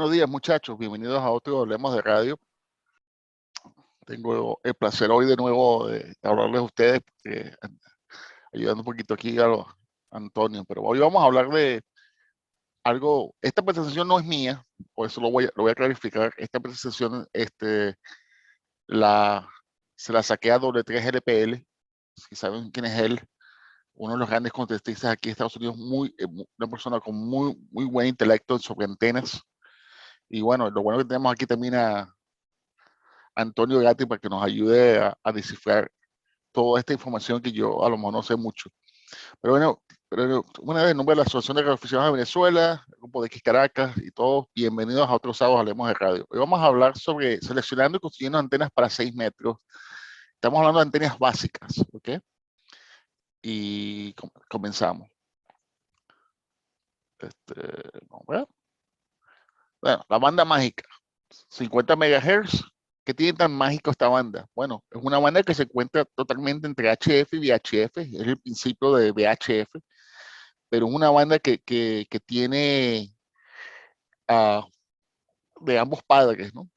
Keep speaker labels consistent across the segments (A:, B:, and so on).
A: Buenos días, muchachos. Bienvenidos a otro Hablemos de Radio. Tengo el placer hoy de nuevo de hablarles a ustedes, ayudando un poquito aquí a Antonio. Pero hoy vamos a hablar de algo. Esta presentación no es mía, por eso lo voy a clarificar. Esta presentación la, se la saqué a W3LPL. Si saben quién es él, uno de los grandes contestistas aquí en Estados Unidos, una persona con muy buen intelecto sobre antenas. Y bueno, lo bueno que tenemos aquí también a Antonio Gatti para que nos ayude a descifrar toda esta información que yo a lo mejor no sé mucho. Pero bueno, una vez en nombre de la Asociación de Radioaficionados de Venezuela, el Grupo de X Caracas y todos, bienvenidos a otros sábados Hablemos de Radio. Hoy vamos a hablar sobre seleccionando y construyendo antenas para 6 metros. Estamos hablando de antenas básicas, ¿ok? Y comenzamos. Vamos a ver. Bueno, la banda mágica, 50 MHz. ¿Qué tiene tan mágico esta banda? Bueno, es una banda que se encuentra totalmente entre HF y VHF, es el principio de VHF, pero es una banda que tiene uh, de ambos padres, ¿no?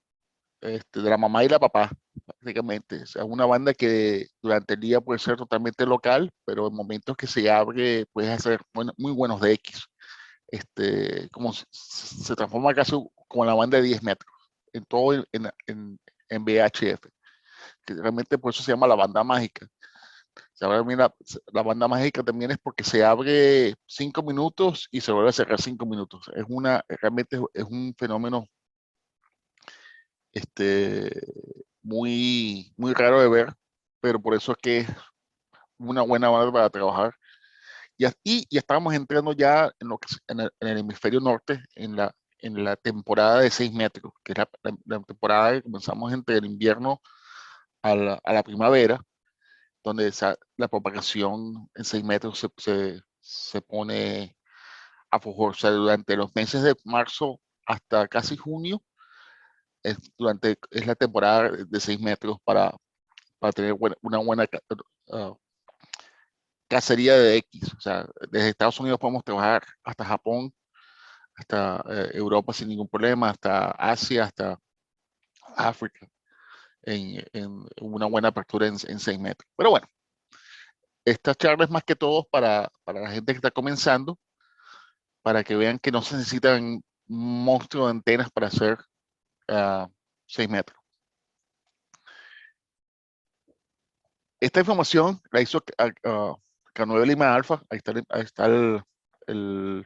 A: De la mamá y la papá, prácticamente. O sea, una banda que durante el día puede ser totalmente local, pero en momentos que se abre puedes hacer muy buenos DX. Como se transforma casi como la banda de 10 metros, en todo en VHF, que realmente por eso se llama la banda mágica. Se abre la banda mágica también es porque se abre 5 minutos y se vuelve a cerrar 5 minutos. Realmente es un fenómeno muy raro de ver, pero por eso es que es una buena banda para trabajar. Y estábamos entrando ya en el hemisferio norte, en la temporada de 6 metros, que es la temporada que comenzamos entre el invierno a la primavera, donde la propagación en 6 metros se pone a favor. O sea, durante los meses de marzo hasta casi junio, es la temporada de 6 metros para tener una buena uh, cacería de X. O sea, desde Estados Unidos podemos trabajar hasta Japón, hasta Europa sin ningún problema, hasta Asia, hasta África, en una buena apertura en 6 metros. Pero bueno, esta charla es más que todo para la gente que está comenzando, para que vean que no se necesitan un monstruo de antenas para hacer 6 metros. Esta información la hizo K9 Lima Alpha. Ahí está el, el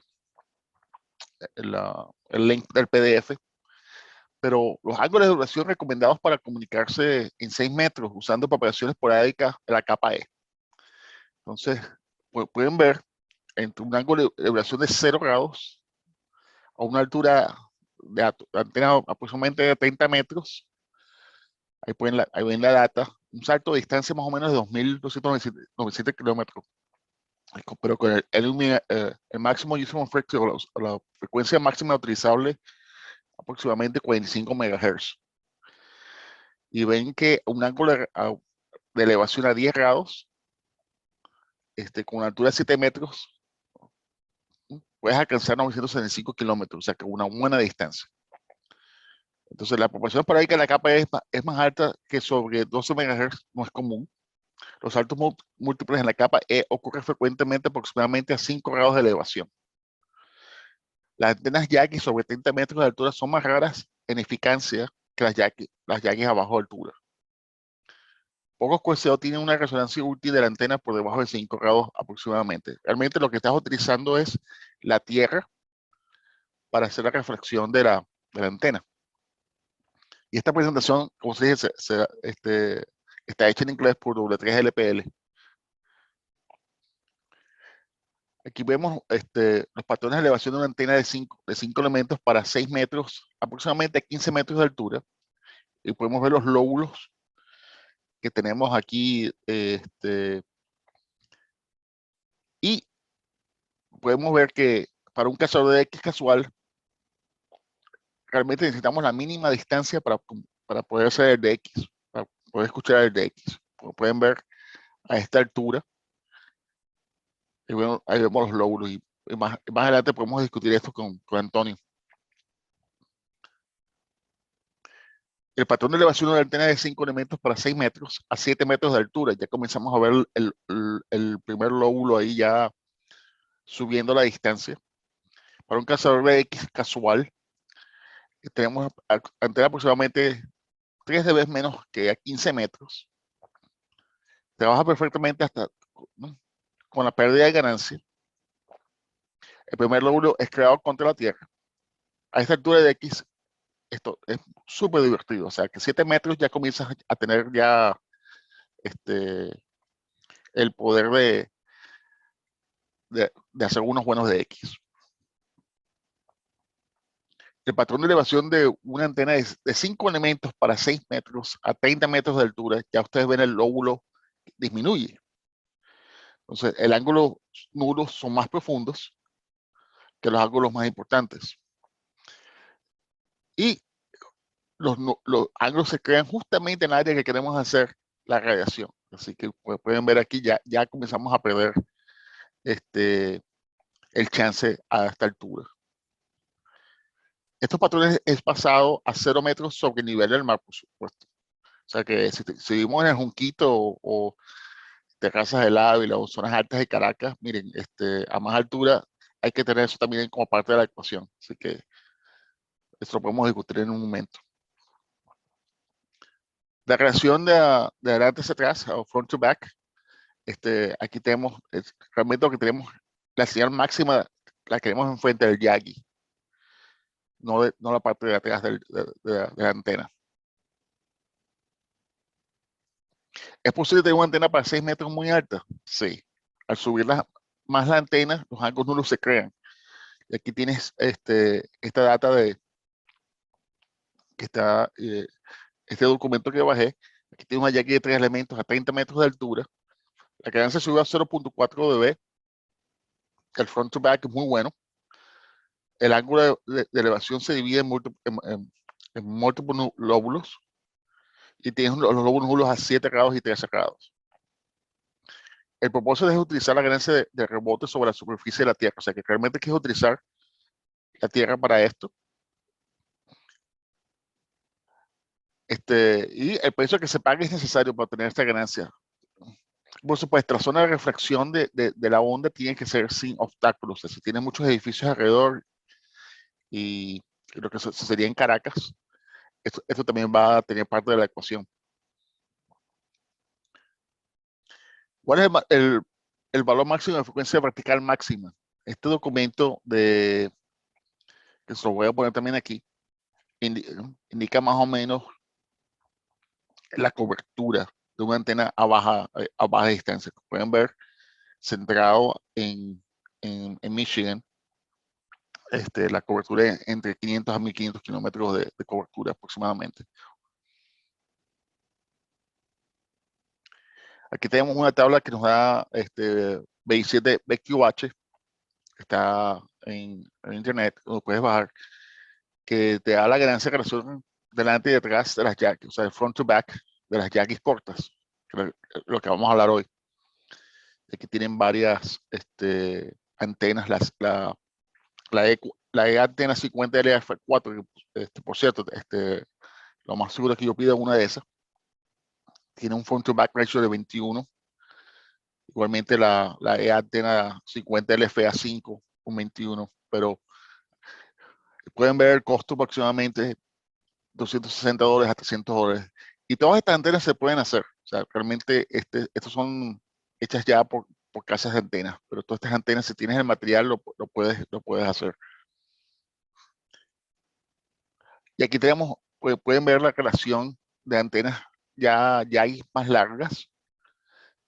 A: link del PDF. Pero los ángulos de duración recomendados para comunicarse en 6 metros usando propagación esporádica de la capa E. Entonces, pueden ver entre un ángulo de duración de 0 grados a una altura de antena aproximadamente de 30 metros. Ahí ven la data. Un salto de distancia más o menos de 2.297 kilómetros. Pero con el máximo usable frequency, la frecuencia máxima utilizable, aproximadamente 45 MHz. Y ven que un ángulo de elevación a 10 grados, con una altura de 7 metros, puedes alcanzar 965 kilómetros, o sea que una buena distancia. Entonces, la proporción esporádica de la capa es más alta que sobre 12 MHz, no es común. Los saltos múltiples en la capa E ocurren frecuentemente aproximadamente a 5 grados de elevación. Las antenas Yaqui sobre 30 metros de altura son más raras en eficacia que las Yaqui a baja altura. Pocos QSO tienen una resonancia útil de la antena por debajo de 5 grados aproximadamente. Realmente lo que estás utilizando es la tierra para hacer la refracción de la antena. Y esta presentación, como se dice, está hecha en inglés por W3LPL. Aquí vemos los patrones de elevación de una antena de 5 elementos para 6 metros, aproximadamente 15 metros de altura. Y podemos ver los lóbulos que tenemos aquí. Y podemos ver que para un cazador de X casual, realmente necesitamos la mínima distancia para poder hacer el DX, para poder escuchar el DX. Como pueden ver a esta altura, y bueno, ahí vemos los lóbulos y más adelante podemos discutir esto con Antonio. El patrón de elevación de la antena es de 5 elementos para 6 metros a 7 metros de altura. Ya comenzamos a ver el primer lóbulo ahí ya subiendo la distancia. Para un cazador de X casual, tenemos antena aproximadamente 3 dB menos que a 15 metros. Trabaja perfectamente hasta, ¿no?, con la pérdida de ganancia. El primer lóbulo es creado contra la Tierra. A esta altura de X, esto es súper divertido. O sea, que 7 metros ya comienzas a tener ya el poder de hacer unos buenos de X. El patrón de elevación de una antena es de 5 elementos para 6 metros a 30 metros de altura. Ya ustedes ven el lóbulo disminuye. Entonces, el ángulo nulos son más profundos que los ángulos más importantes. Y los ángulos se crean justamente en el área que queremos hacer la radiación. Así que pues, pueden ver aquí, ya comenzamos a perder el chance a esta altura. Estos patrones es pasado a 0 metros sobre el nivel del mar, por supuesto. O sea que si vivimos en el Junquito o terrazas del Ávila o zonas altas de Caracas, miren, a más altura hay que tener eso también como parte de la ecuación. Así que esto lo podemos discutir en un momento. La relación de adelante hacia atrás, o front to back, aquí tenemos, realmente lo que tenemos, la señal máxima la queremos enfrente del Yagi, no la parte de atrás de la antena. ¿Es posible tener una antena para 6 metros muy alta? Sí. Al subir más la antena, los ángulos nulos se crean. Y aquí tienes esta data que está, este documento que bajé. Aquí tienes una Yagi de 3 elementos a 30 metros de altura. La ganancia subió a 0.4 dB. El front to back es muy bueno. El ángulo de elevación se divide en múltiples lóbulos y tienes los lóbulos nulos a 7 grados y 13 grados. El propósito es utilizar la ganancia de rebote sobre la superficie de la Tierra. O sea que realmente quieres utilizar la Tierra para esto. Y el precio que se pague es necesario para tener esta ganancia. Por supuesto, la zona de refracción de la onda tiene que ser sin obstáculos. O sea, si tiene muchos edificios alrededor y lo que sería en Caracas, esto también va a tener parte de la ecuación. ¿Cuál es el valor máximo de frecuencia vertical máxima? Este documento que se lo voy a poner también aquí, indica más o menos la cobertura de una antena a baja distancia. Como pueden ver, centrado en Michigan, la cobertura es entre 500 a 1500 kilómetros de cobertura aproximadamente. Aquí tenemos una tabla que nos da BI7 BQH, está en internet, lo puedes bajar, que te da la ganancia de relación delante y detrás de las Jackies, o sea, el front to back de las Jackies cortas, lo que vamos a hablar hoy. Aquí tienen varias antenas, la E antena 50 LF4, por cierto, lo más seguro es que yo pida una de esas. Tiene un front to back ratio de 21. Igualmente la E antena 50 LFA5 un 21, pero pueden ver el costo aproximadamente $260 a $300. Y todas estas antenas se pueden hacer. O sea, realmente estos son hechas ya por casas de antenas, pero todas estas antenas, si tienes el material, lo puedes hacer. Y aquí tenemos, pueden ver la relación de antenas ya hay más largas.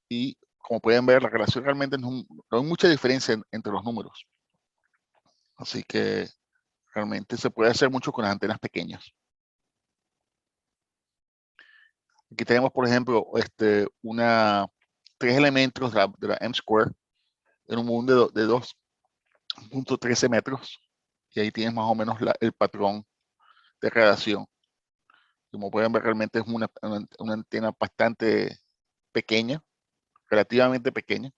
A: Y como pueden ver, la relación realmente no hay mucha diferencia entre los números. Así que realmente se puede hacer mucho con las antenas pequeñas. Aquí tenemos, por ejemplo, 3 elementos de la M-Square en un mundo de 2.13 metros. Y ahí tienes más o menos el patrón de radiación. Como pueden ver, realmente es una antena bastante pequeña, relativamente pequeña.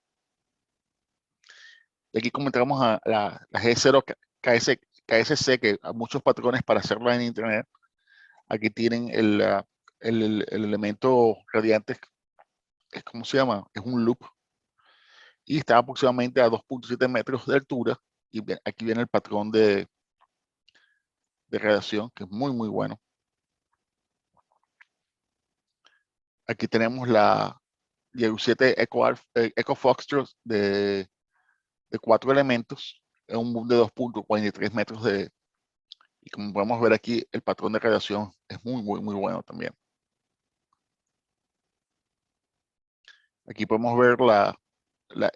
A: Y aquí comentamos a la G0 KSC, que hay muchos patrones para hacerlo en Internet. Aquí tienen el elemento radiante, ¿cómo se llama? Es un loop y está aproximadamente a 2.7 metros de altura. Y aquí viene el patrón de radiación, que es muy bueno. Aquí tenemos la YU7 Echo Foxtrot de 4 elementos, es un boom de 2.43 metros y como podemos ver aquí, el patrón de radiación es muy bueno también. Aquí podemos ver la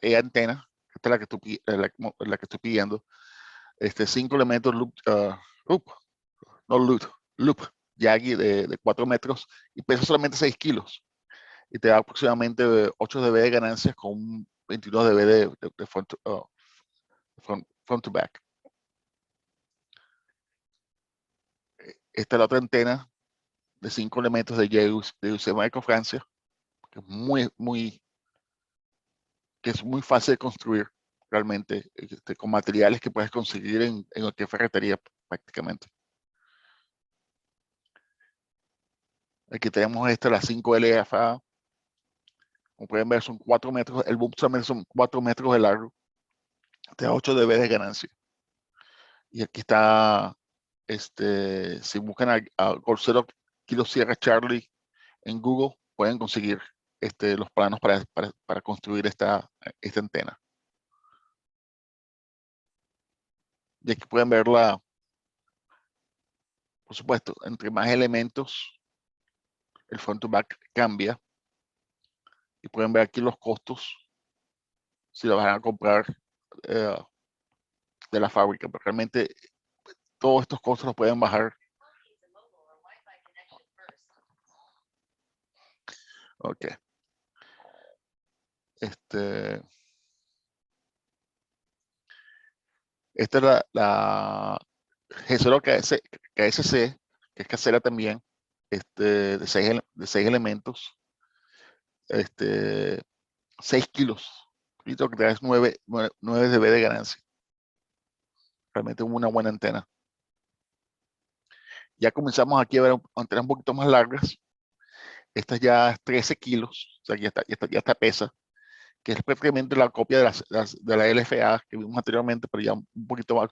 A: E-antena, esta es la que estoy pidiendo. 5 elementos loop, Yagi de 4 metros y pesa solamente 6 kilos. Y te da aproximadamente 8 dB de ganancias con un 22 dB de front to back. Esta es la otra antena de 5 elementos de JUC Micro Francia, que es muy fácil de construir realmente, con materiales que puedes conseguir en cualquier ferretería prácticamente. Aquí tenemos la 5LFA. Como pueden ver, son 4 metros, el boom también son 4 metros de largo, te da 8 dB de ganancia. Y aquí está, si buscan a Golcero Kilo Sierra Charlie en Google, pueden conseguir los planos para construir esta antena. Y aquí pueden verla, por supuesto, entre más elementos, el front to back cambia. Y pueden ver aquí los costos, si lo van a comprar de la fábrica, pero realmente todos estos costos los pueden bajar. Ok. Esta es la G0 KSC, que es casera también, de 6 elementos, 6 kilos. Y lo que te da es 9 dB de ganancia. Realmente una buena antena. Ya comenzamos aquí a ver antenas un poquito más largas. Esta ya es 13 kilos, o sea, ya está pesa, que es prácticamente la copia de la LFA que vimos anteriormente, pero ya un poquito más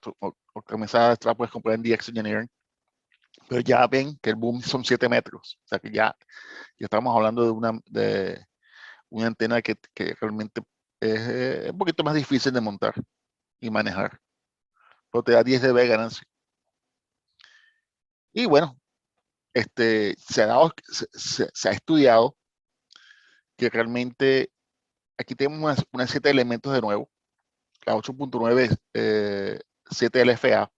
A: optimizada. Esta la puedes comprar en DX Engineering. Pero ya ven que el boom son 7 metros, o sea que ya estamos hablando de una antena que realmente es un poquito más difícil de montar y manejar, pero te da 10 dB de ganancia. Y bueno, se ha estudiado que realmente aquí tenemos unas 7 elementos de nuevo, la 8.9 7LFA,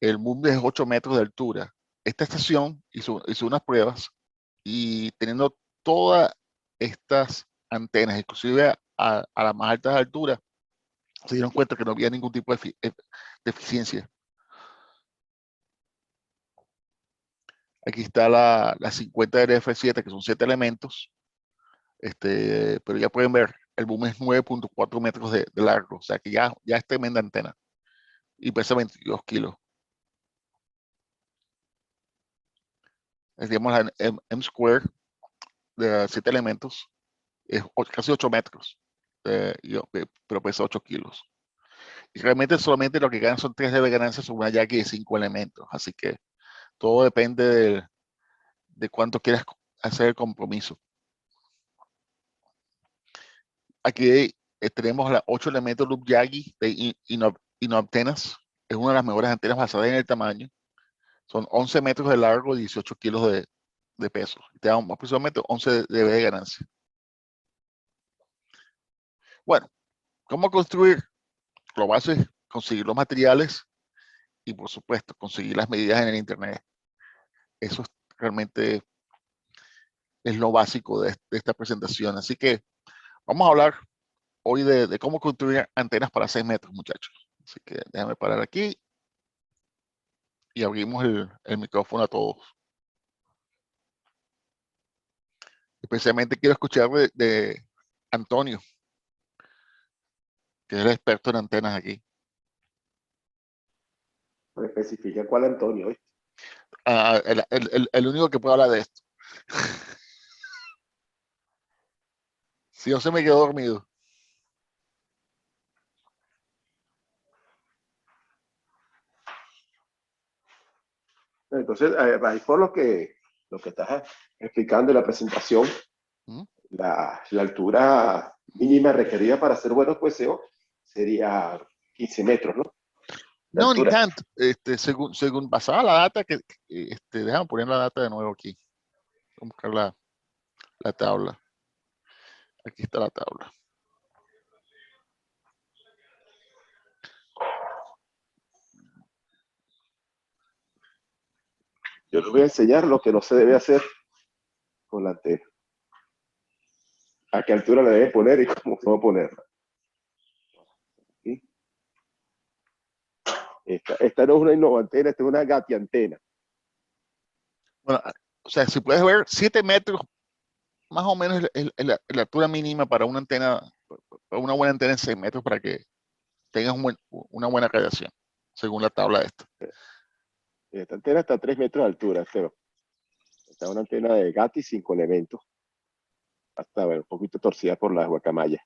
A: el boom es 8 metros de altura. Esta estación hizo unas pruebas y teniendo todas estas antenas, inclusive a las más altas alturas, se dieron cuenta que no había ningún tipo de eficiencia. Aquí está la 50 RF7, que son 7 elementos, pero ya pueden ver, el boom es 9.4 metros de largo, o sea que ya es tremenda antena y pesa 22 kilos. Digamos la M-Square de 7 elementos, es casi 8 metros, pero pesa 8 kilos. Y realmente solamente lo que ganan son 3 de ganancia sobre una Jackie de 5 elementos, así que todo depende de cuánto quieras hacer el compromiso. Aquí tenemos las 8 elementos Loop Yagi de Inobtenas. Es una de las mejores antenas basadas en el tamaño. Son 11 metros de largo y 18 kilos de peso. Te dan aproximadamente 11 dB de ganancia. Bueno, ¿cómo construir? Lo base es conseguir los materiales y, por supuesto, conseguir las medidas en el Internet. Eso realmente es lo básico de esta presentación. Así que vamos a hablar hoy de cómo construir antenas para 6 metros, muchachos. Así que déjame parar aquí y abrimos el micrófono a todos. Especialmente quiero escuchar de Antonio, que es el experto en antenas aquí.
B: Especifica cuál Antonio, ¿viste?
A: el único que puede hablar de esto. Si yo se me quedó dormido.
B: Entonces, ahí por lo que estás explicando en la presentación,
A: ¿Mm?
B: la altura mínima requerida para hacer buenos pueseo sería 15 metros, ¿no? De
A: No, ni
B: altura.
A: tanto. Según pasaba la data, déjame poner la data de nuevo aquí. Vamos a buscar la tabla. Aquí está la tabla.
B: Yo les voy a enseñar lo que no se debe hacer con la antena. A qué altura la debe poner y cómo ponerla. ¿Sí? Esta no es una innovantena, esta es una Gatti antena.
A: Bueno, o sea, si puedes ver, 7 metros más o menos es la altura mínima para una antena, para una buena antena en 6 metros para que tengas una buena radiación, según la tabla esta.
B: Esta antena está a 3 metros de altura, pero esta es una antena de Gatti 5 elementos. Hasta bueno, un poquito torcida por las guacamayas.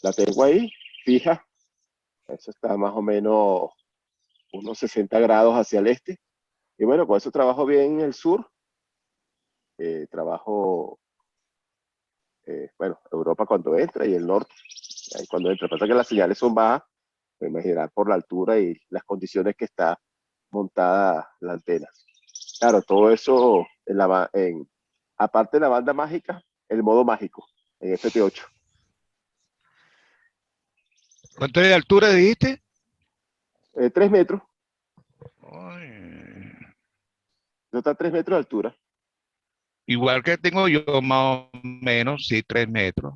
B: La tengo ahí, fija. Eso está más o menos unos 60 grados hacia el este. Y bueno, con eso trabajo bien en el sur. Trabajo, bueno, Europa cuando entra y el norte. Ahí cuando entra, pasa que las señales son bajas, me imaginar por la altura y las condiciones que está montada la antena. Claro, todo eso, aparte de la banda mágica, el modo mágico, en FP8.
C: ¿Cuánto es de altura dijiste?
B: 3 metros,
C: Ay,
B: no está a 3 metros de altura.
C: igual que tengo yo, más o menos, sí, 3 metros.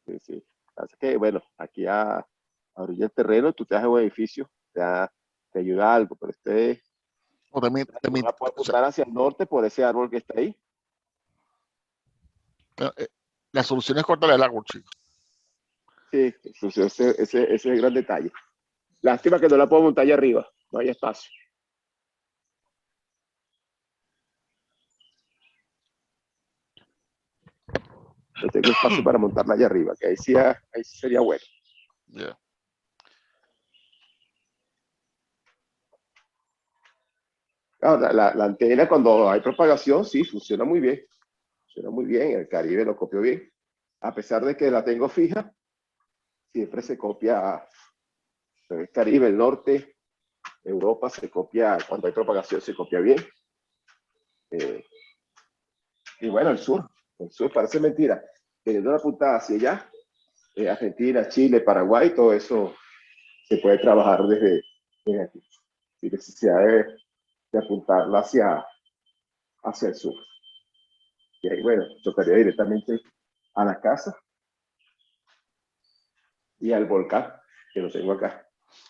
B: Sí, sí. Así que, bueno, aquí a orilla del terreno, tú te das un edificio, te ayuda algo, pero
A: O también,
B: uno la puede
A: o sea,
B: apuntar hacia el norte por ese árbol que está ahí.
A: la solución es cortar el árbol, chicos.
B: Sí, ese es el gran detalle. Lástima que no la puedo montar allá arriba, no hay espacio. No tengo espacio para montarla allá arriba, que ahí sí sería bueno.
A: Yeah.
B: Claro, la antena cuando hay propagación, sí, funciona muy bien. Funciona muy bien, el Caribe lo copió bien. A pesar de que la tengo fija, siempre se copia el Caribe, el norte, Europa se copia, cuando hay propagación se copia bien. Y bueno, el sur parece mentira. Teniendo una puntada hacia allá, Argentina, Chile, Paraguay, todo eso se puede trabajar desde aquí, sin necesidad de apuntarla hacia el sur. Y ahí, bueno, tocaría directamente a la casa y al volcán, que lo tengo acá.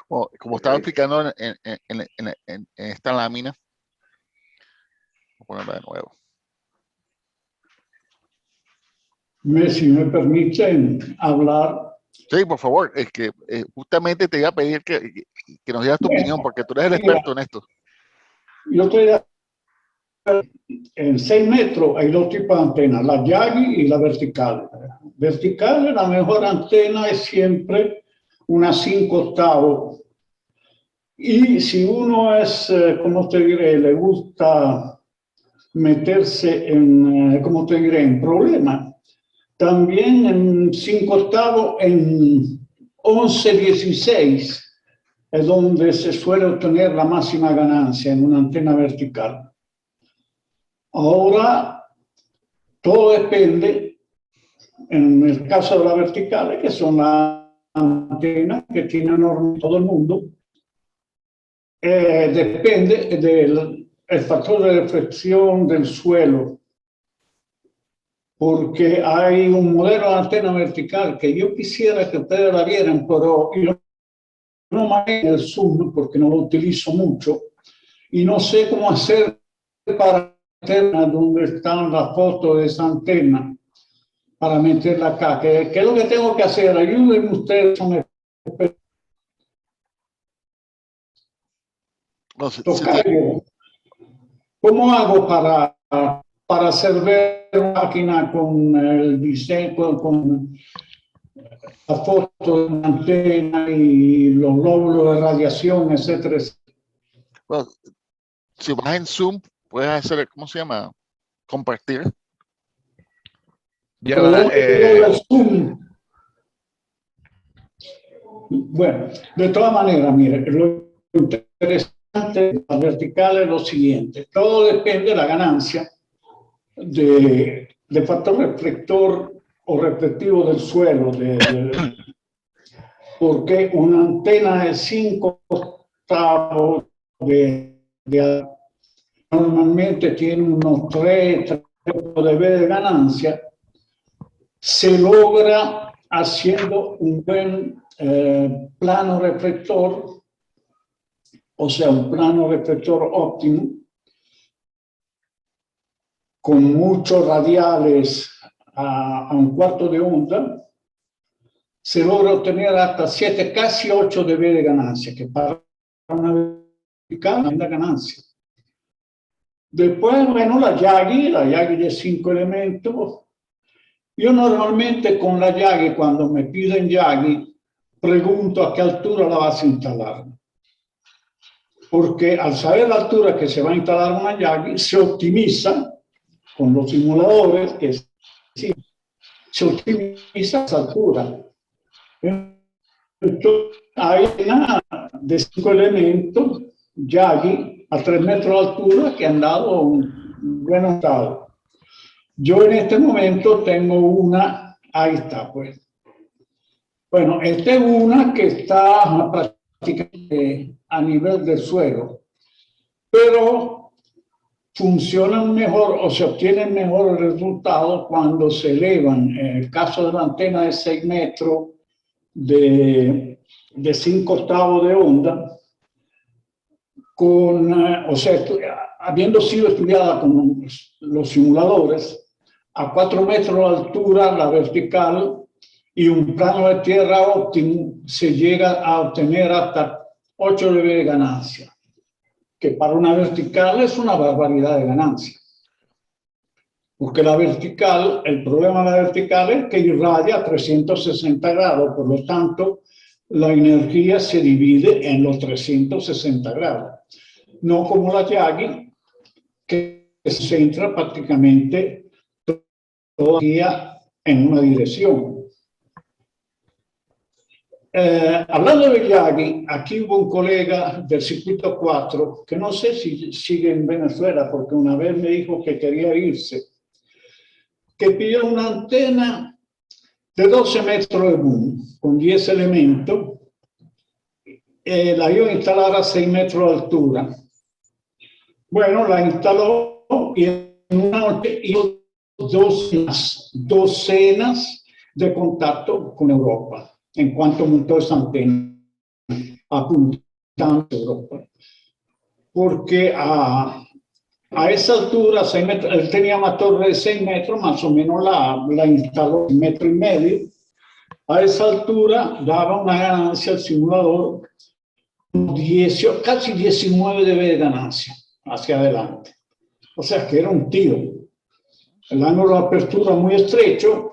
A: Bueno, como estaba explicando en esta lámina, voy a ponerla de nuevo.
D: Si me permiten hablar.
A: Sí, por favor, es que justamente te iba a pedir que nos dieras tu opinión, porque tú eres el experto en esto.
D: Yo estoy en 6 metros, hay dos tipos de antenas, la Yagi y la vertical. Vertical, la mejor antena es siempre una 5 octavos. Y si uno es, como te diré, le gusta meterse en, como te diré, en problemas, también en 5 octavos, en 11-16, es donde se suele obtener la máxima ganancia en una antena vertical. Ahora, todo depende, en el caso de las verticales, que son las antenas que tiene todo el mundo, depende del factor de reflexión del suelo, porque hay un modelo de antena vertical que yo quisiera que ustedes la vieran, pero yo no manejo el Zoom porque no lo utilizo mucho y no sé cómo hacer para meterla donde están las fotos de esa antena, para meterla acá. ¿Qué es lo que tengo que hacer? Ayúdenme ustedes.
A: No, se
D: ¿Cómo hago para hacer ver la máquina con el diseño, con la foto de la antena y los lóbulos de radiación, etcétera?
A: Bueno, si vas en Zoom, puedes hacer, ¿cómo se llama? Compartir.
C: Ya va,
D: bueno, de todas maneras, mire, lo interesante de la vertical es lo siguiente. Todo depende de la ganancia de factor reflector o reflectivo del suelo, porque una antena de 5 octavos normalmente tiene unos 3 dB de ganancia, se logra haciendo un buen plano reflector, o sea, un plano reflector óptimo, con muchos radiales a un cuarto de onda, se logra obtener hasta 7, casi 8 dB de ganancia, que para una vertical es la ganancia. Después, bueno, la Yagi de 5 elementos. Yo normalmente con la Yagi, cuando me piden Yagi, pregunto a qué altura la vas a instalar. Porque al saber la altura que se va a instalar una Yagi, se optimiza con los simuladores, que sí, se optimiza esa altura. Entonces, hay una de 5 elementos, Yagi, a 3 metros de altura, que han dado un buen estado. Yo en este momento tengo una, ahí está, pues. Bueno, esta es una que está prácticamente a nivel del suelo, pero funcionan mejor o se obtienen mejores resultados cuando se elevan. En el caso de la antena de 6 metros, de 5 octavos de onda, o sea, habiendo sido estudiada con los simuladores, a 4 metros de altura, la vertical, y un plano de tierra óptimo, se llega a obtener hasta 8 dB de ganancia, que para una vertical es una barbaridad de ganancia. Porque la vertical, el problema de la vertical es que irradia a 360 grados, por lo tanto, la energía se divide en los 360 grados. No como la Yagi, que se centra prácticamente todavía en una dirección. Hablando de Yagi, aquí hubo un colega del circuito 4, que no sé si sigue en Venezuela, porque una vez me dijo que quería irse, que pidió una antena de 12 metros de boom, con 10 elementos, la iba a instalar a 6 metros de altura. Bueno, la instaló y en una noche hizo docenas de contactos con Europa, en cuanto montó esa antena, apuntando a Europa. Porque a esa altura, 6 metros, él tenía una torre de 6 metros, más o menos la instaló en 1,5 metros. A esa altura daba una ganancia al simulador, casi 19 dB de ganancia hacia adelante. O sea que era un tiro. El ángulo de apertura muy estrecho.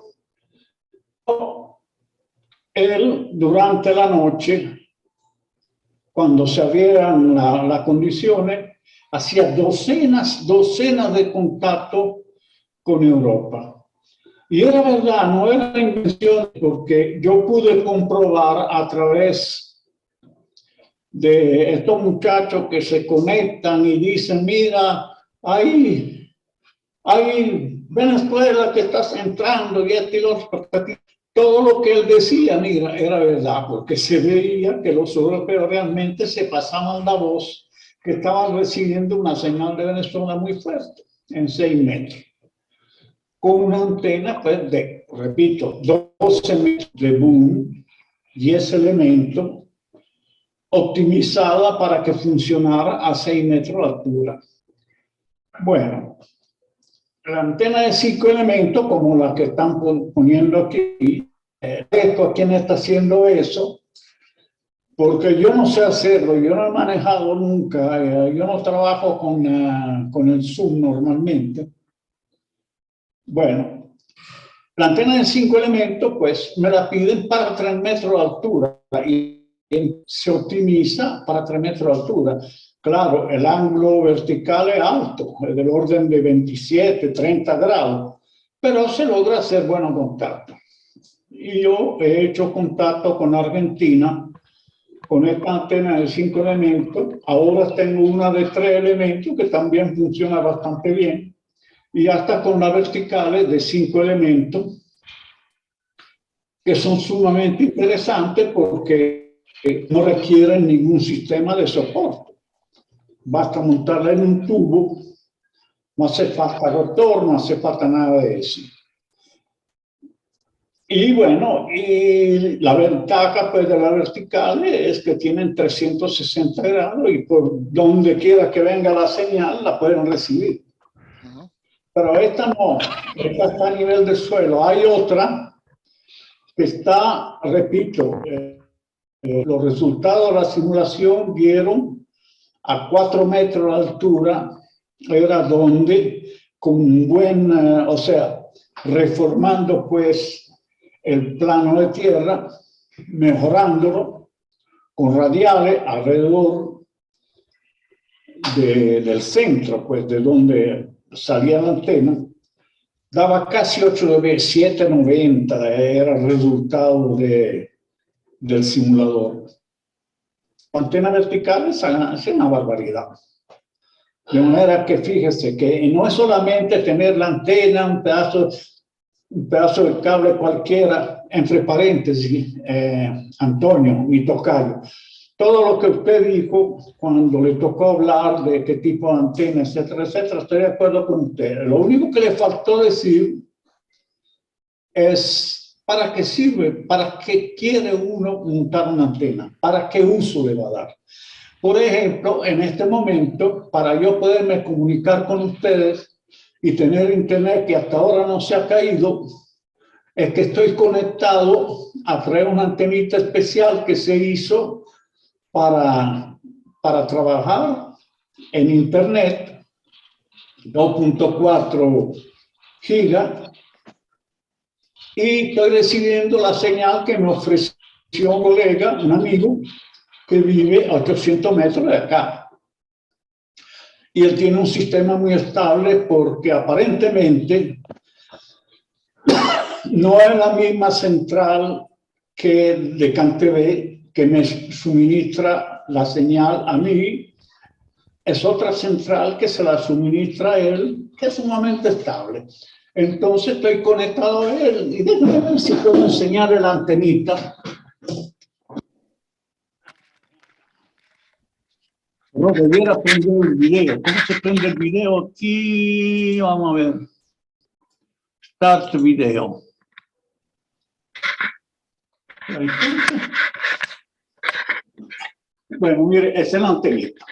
D: Él, durante la noche, cuando se abrieran las condiciones, hacía docenas de contactos con Europa. Y era verdad, no era invención, porque yo pude comprobar a través de estos muchachos que se conectan y dicen, mira, hay Venezuela que estás entrando y esto y lo otro. Todo lo que él decía, mira, era verdad, porque se veía que los europeos realmente se pasaban la voz que estaban recibiendo una señal de Venezuela muy fuerte, en 6 metros. Con una antena, pues, de, repito, 12 metros de boom, 10 elementos, optimizada para que funcionara a 6 metros de altura. Bueno, la antena de 5 elementos, como la que están poniendo aquí, ¿quién está haciendo eso? porque yo no sé hacerlo, yo no he manejado nunca, yo no trabajo con el Zoom normalmente. Bueno, la antena de 5 elementos, pues me la piden para 3 metros de altura y se optimiza para 3 metros de altura. Claro, el ángulo vertical es alto, es del orden de 27, 30 grados, pero se logra hacer buenos contactos. Y yo he hecho contacto con Argentina con esta antena de 5 elementos. Ahora tengo una de 3 elementos que también funciona bastante bien. Y hasta con las verticales de 5 elementos, que son sumamente interesantes porque no requieren ningún sistema de soporte. Basta montarla en un tubo, no hace falta rotor, no hace falta nada de eso. Y bueno, y la ventaja pues, de la vertical es que tienen 360 grados y por donde quiera que venga la señal la pueden recibir. Pero esta no, esta está a nivel del suelo. Hay otra que está, repito, los resultados de la simulación dieron a 4 metros de altura, era donde con un buen, o sea, reformando pues el plano de tierra, mejorándolo con radiales alrededor del centro, pues de donde salía la antena, daba casi 8 dB, 790 era el resultado del simulador. Antenas verticales hacen una barbaridad. De manera que fíjese que no es solamente tener la antena, un pedazo de cable cualquiera, entre paréntesis, Antonio, mi tocayo. Todo lo que usted dijo cuando le tocó hablar de qué tipo de antena, etcétera, etcétera, estoy de acuerdo con usted. Lo único que le faltó decir es para qué sirve, para qué quiere uno montar una antena, para qué uso le va a dar. Por ejemplo, en este momento, para yo poderme comunicar con ustedes y tener internet que hasta ahora no se ha caído, es que estoy conectado a través de una antenita especial que se hizo para trabajar en internet, 2.4 gigas, y estoy recibiendo la señal que me ofreció un colega, un amigo, que vive a 800 metros de acá. Y él tiene un sistema muy estable porque aparentemente no es la misma central que de CanTV que me suministra la señal a mí, es otra central que se la suministra a él, que es sumamente estable. Entonces estoy conectado a él y déjame ver si puedo enseñarle la antenita. No, debiera prender el video. ¿Cómo se prende el video? Aquí, vamos a ver. Start video. Bueno, mire, esa es la antenita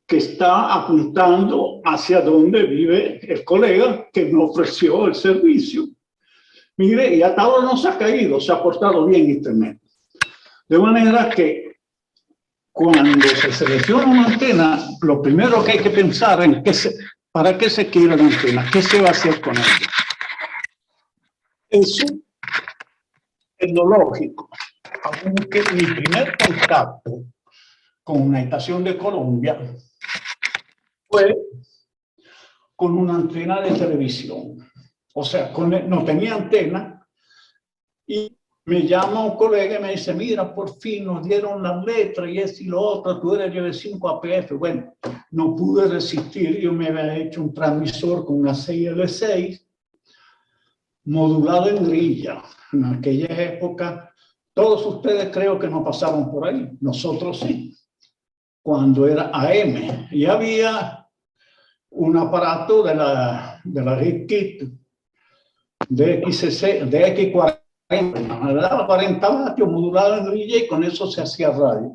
D: que está apuntando hacia donde vive el colega que me ofreció el servicio. Mire, y hasta ahora no se ha caído, se ha portado bien internet. De manera que cuando se selecciona una antena, lo primero que hay que pensar en para qué se quiere la antena, qué se va a hacer con ella. Eso es lo lógico. Aunque mi primer contacto con una estación de Colombia fue con una antena de televisión. O sea, no tenía antena y me llama un colega y me dice, mira, por fin nos dieron las letras y esto y lo otro, tú eres de 5 APF. Bueno, no pude resistir, yo me había hecho un transmisor con una 6L6 modulado en grilla. En aquella época, todos ustedes creo que no pasaron por ahí, nosotros sí, cuando era AM. Y había un aparato de la RedKit de X40, me daba 40 vatios modulado en grilla y con eso se hacía radio.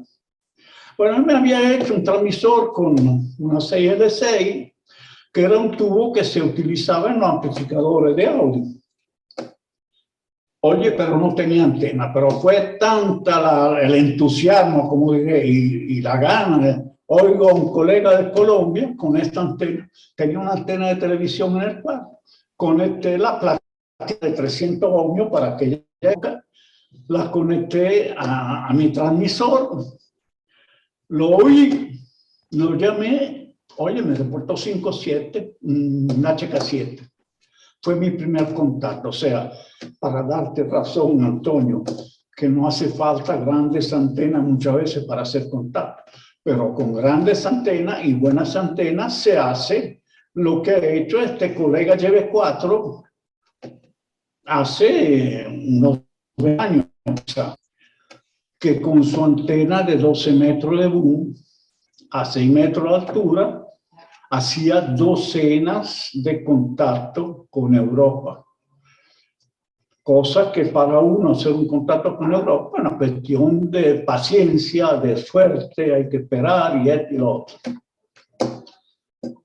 D: Bueno, él me había hecho un transmisor con una 6L6, que era un tubo que se utilizaba en los amplificadores de audio. Oye, pero no tenía antena, pero fue tanta el entusiasmo, como diré, y la gana. Oigo a un colega de Colombia con esta antena, tenía una antena de televisión en el cuarto, conecté la placa de 300 ohmios para que llegue, la conecté a mi transmisor, lo oí, lo llamé, oye, me reportó 5.7, un HK7. Fue mi primer contacto, o sea, para darte razón, Antonio, que no hace falta grandes antenas muchas veces para hacer contacto, pero con grandes antenas y buenas antenas se hace lo que ha hecho este colega GV4 hace unos 9 años, que con su antena de 12 metros de boom a 6 metros de altura hacía docenas de contactos con Europa. Cosa que para uno hacer un contacto con Europa es una cuestión de paciencia, de suerte, hay que esperar y esto y lo otro.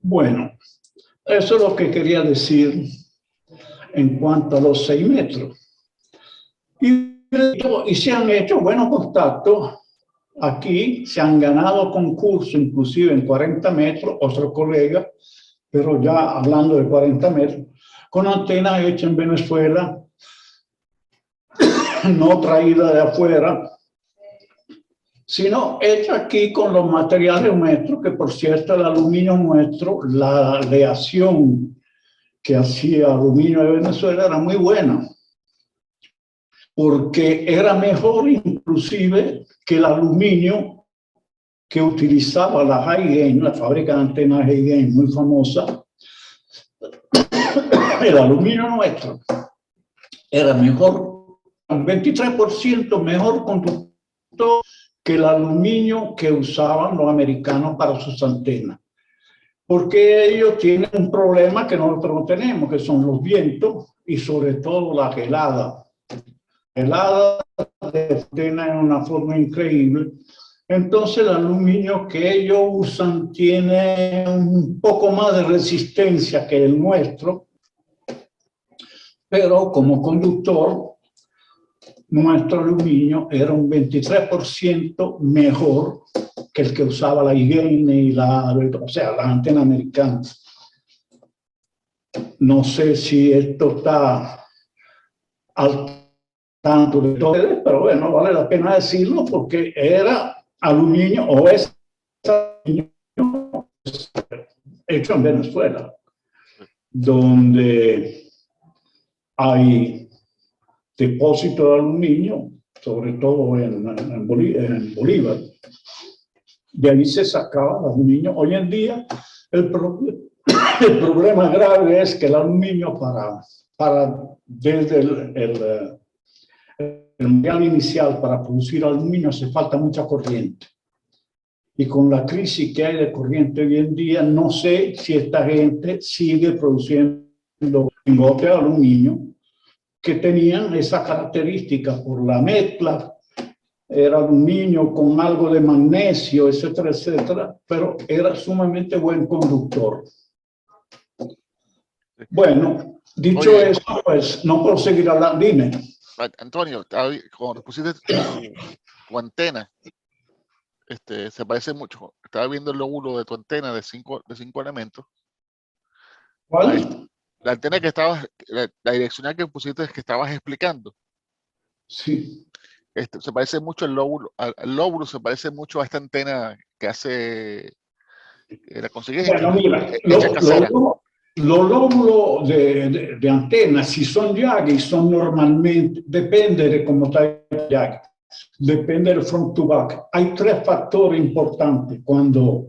D: Bueno, eso es lo que quería decir en cuanto a los 6 metros. Y se han hecho buenos contactos. Aquí se han ganado concursos, inclusive en 40 metros, otro colega, pero ya hablando de 40 metros, con antenas hechas en Venezuela, no traída de afuera, sino hecha aquí con los materiales nuestros, que por cierto el aluminio nuestro, la aleación que hacía aluminio de Venezuela era muy buena, porque era mejor inclusive que el aluminio que utilizaba la Hi-Gain, la fábrica de antenas Hi-Gain muy famosa. El aluminio nuestro era mejor, un 23% mejor conductor que el aluminio que usaban los americanos para sus antenas. Porque ellos tienen un problema que nosotros no tenemos, que son los vientos y sobre todo la helada. Helada de antena en una forma increíble. Entonces el aluminio que ellos usan tiene un poco más de resistencia que el nuestro, pero como conductor, nuestro aluminio era un 23% mejor que el que usaba la Hi-Gain y la antena americana. No sé si esto está al tanto de todo, pero bueno, vale la pena decirlo porque era aluminio o es aluminio hecho en Venezuela, donde hay depósito de aluminio, sobre todo en Bolívar. De ahí se sacaba el aluminio. Hoy en día el problema grave es que el aluminio desde el material inicial para producir aluminio hace falta mucha corriente. Y con la crisis que hay de corriente hoy en día, no sé si esta gente sigue produciendo lingotes de aluminio que tenían esa característica por la mezcla. Era aluminio con algo de magnesio, etcétera, etcétera, pero era sumamente buen conductor. Bueno, dicho
A: Oye,
D: eso, pues no puedo seguir hablando. Dime.
A: Antonio, cuando pusiste tu antena, se parece mucho. Estaba viendo el lóbulo de tu antena de 5 elementos.
D: ¿Cuál?
A: La antena que estabas, la direccional que pusiste que estabas explicando.
D: Sí.
A: Se parece mucho al lóbulo, se parece mucho a esta antena que hace, la conseguís
D: Bueno, mira,
A: hecha casera.
D: los lóbulos de antenas, si son Yagi, son normalmente, depende de cómo está el Yagi, depende del front to back. Hay 3 factores importantes cuando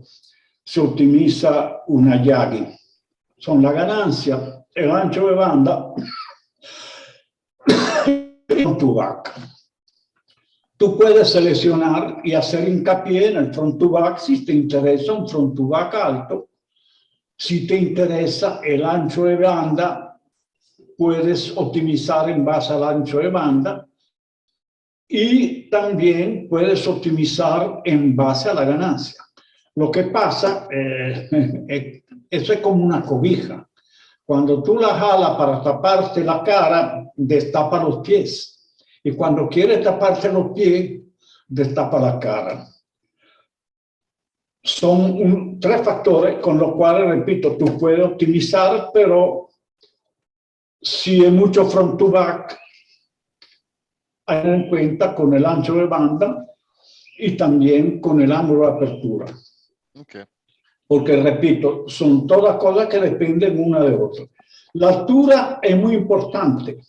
D: se optimiza una Yagi. Son la ganancia, el ancho de banda y el front to back. Tú puedes seleccionar y hacer hincapié en el front to back si te interesa un front to back alto. Si te interesa el ancho de banda, puedes optimizar en base al ancho de banda y también puedes optimizar en base a la ganancia. Lo que pasa, eso es como una cobija. Cuando tú la jalas para taparte la cara, destapa los pies. Y cuando quieres taparte los pies, destapa la cara. Son tres factores con los cuales, repito, tú puedes optimizar, pero si es mucho front to back, hay en cuenta con el ancho de banda y también con el ángulo de apertura.
A: Okay.
D: Porque, repito, son todas cosas que dependen una de otra. La altura es muy importante,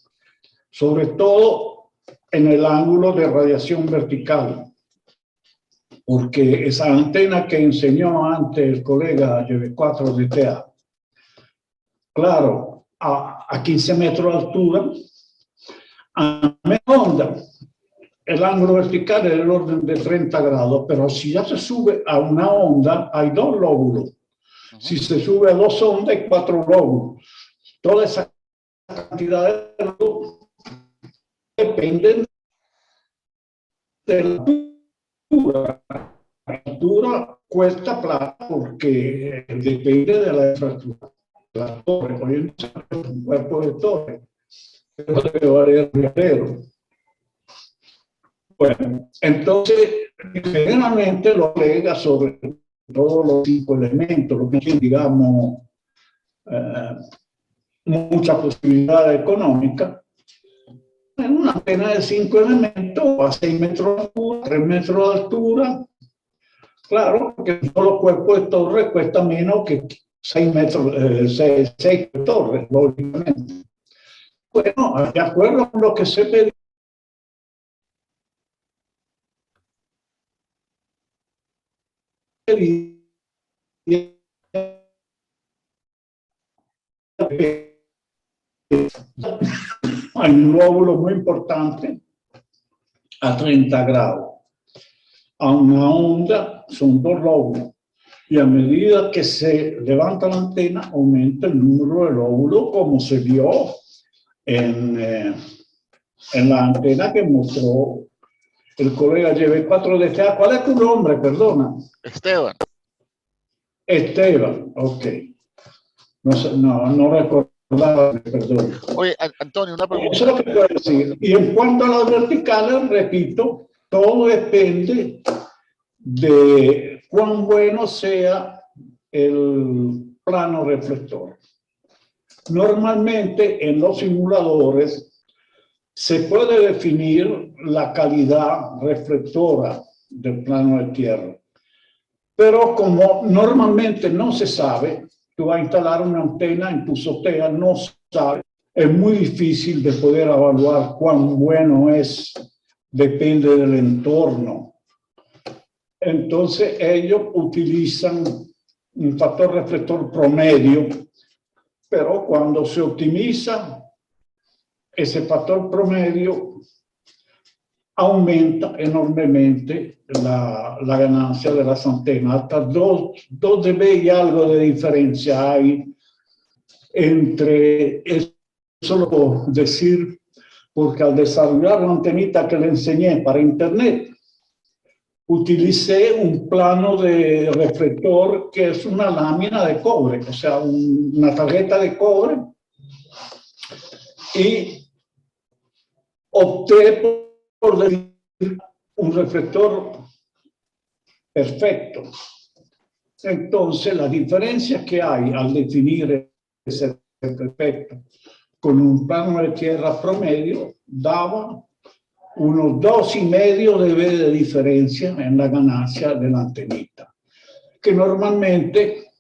D: sobre todo en el ángulo de radiación vertical. Porque esa antena que enseñó antes el colega GV4 DTA, claro, a 15 metros de altura, a media onda, el ángulo vertical es del orden de 30 grados, pero si ya se sube a una onda, hay dos lóbulos. Si se sube a dos ondas, hay 4 lóbulos. Toda esa cantidad de lóbulos dependen de la altura. La altura cuesta plata porque depende de la infraestructura. La torre, hoy en día es un cuerpo de torre, pero debe valer el riadero. Bueno, entonces, generalmente lo plega sobre todos los 5 elementos, lo que tiene, digamos, mucha posibilidad económica. En una antena de 5 elementos, a 6 metros de altura, 3 metros de altura, claro, porque un solo cuerpo de torre cuesta menos que 6 metros, 6 torres, lógicamente. Bueno, de acuerdo con lo que se pedía, hay un lóbulo muy importante a 30 grados. A una onda son 2 lóbulos. Y a medida que se levanta la antena, aumenta el número de lóbulos, como se vio en la antena que mostró el colega GV4 DTA. ¿Cuál es tu nombre? Perdona.
A: Esteban.
D: Esteban, ok. No recordaba, perdón.
A: Oye, Antonio, una pregunta.
D: Eso es lo que puedo decir. Y en cuanto a las verticales, repito, todo depende de cuán bueno sea el plano reflector. Normalmente en los simuladores se puede definir la calidad reflectora del plano de tierra. Pero como normalmente no se sabe, tú vas a instalar una antena en tu azotea, no sabes, es muy difícil de poder evaluar cuán bueno es, depende del entorno. Entonces ellos utilizan un factor reflector promedio, pero cuando se optimiza, ese factor promedio aumenta enormemente la ganancia de las antenas. Hasta 2 dB y algo de diferencia hay entre, eso lo puedo decir porque al desarrollar la antenita que le enseñé para internet, utilicé un plano de reflector que es una lámina de cobre, o sea, una tarjeta de cobre, y opté por decir un reflector perfecto. Entonces, las diferencias que hay al definir ese perfecto con un plano de tierra promedio daba unos 2,5 dB de diferencia en la ganancia de la antenita, que normalmente,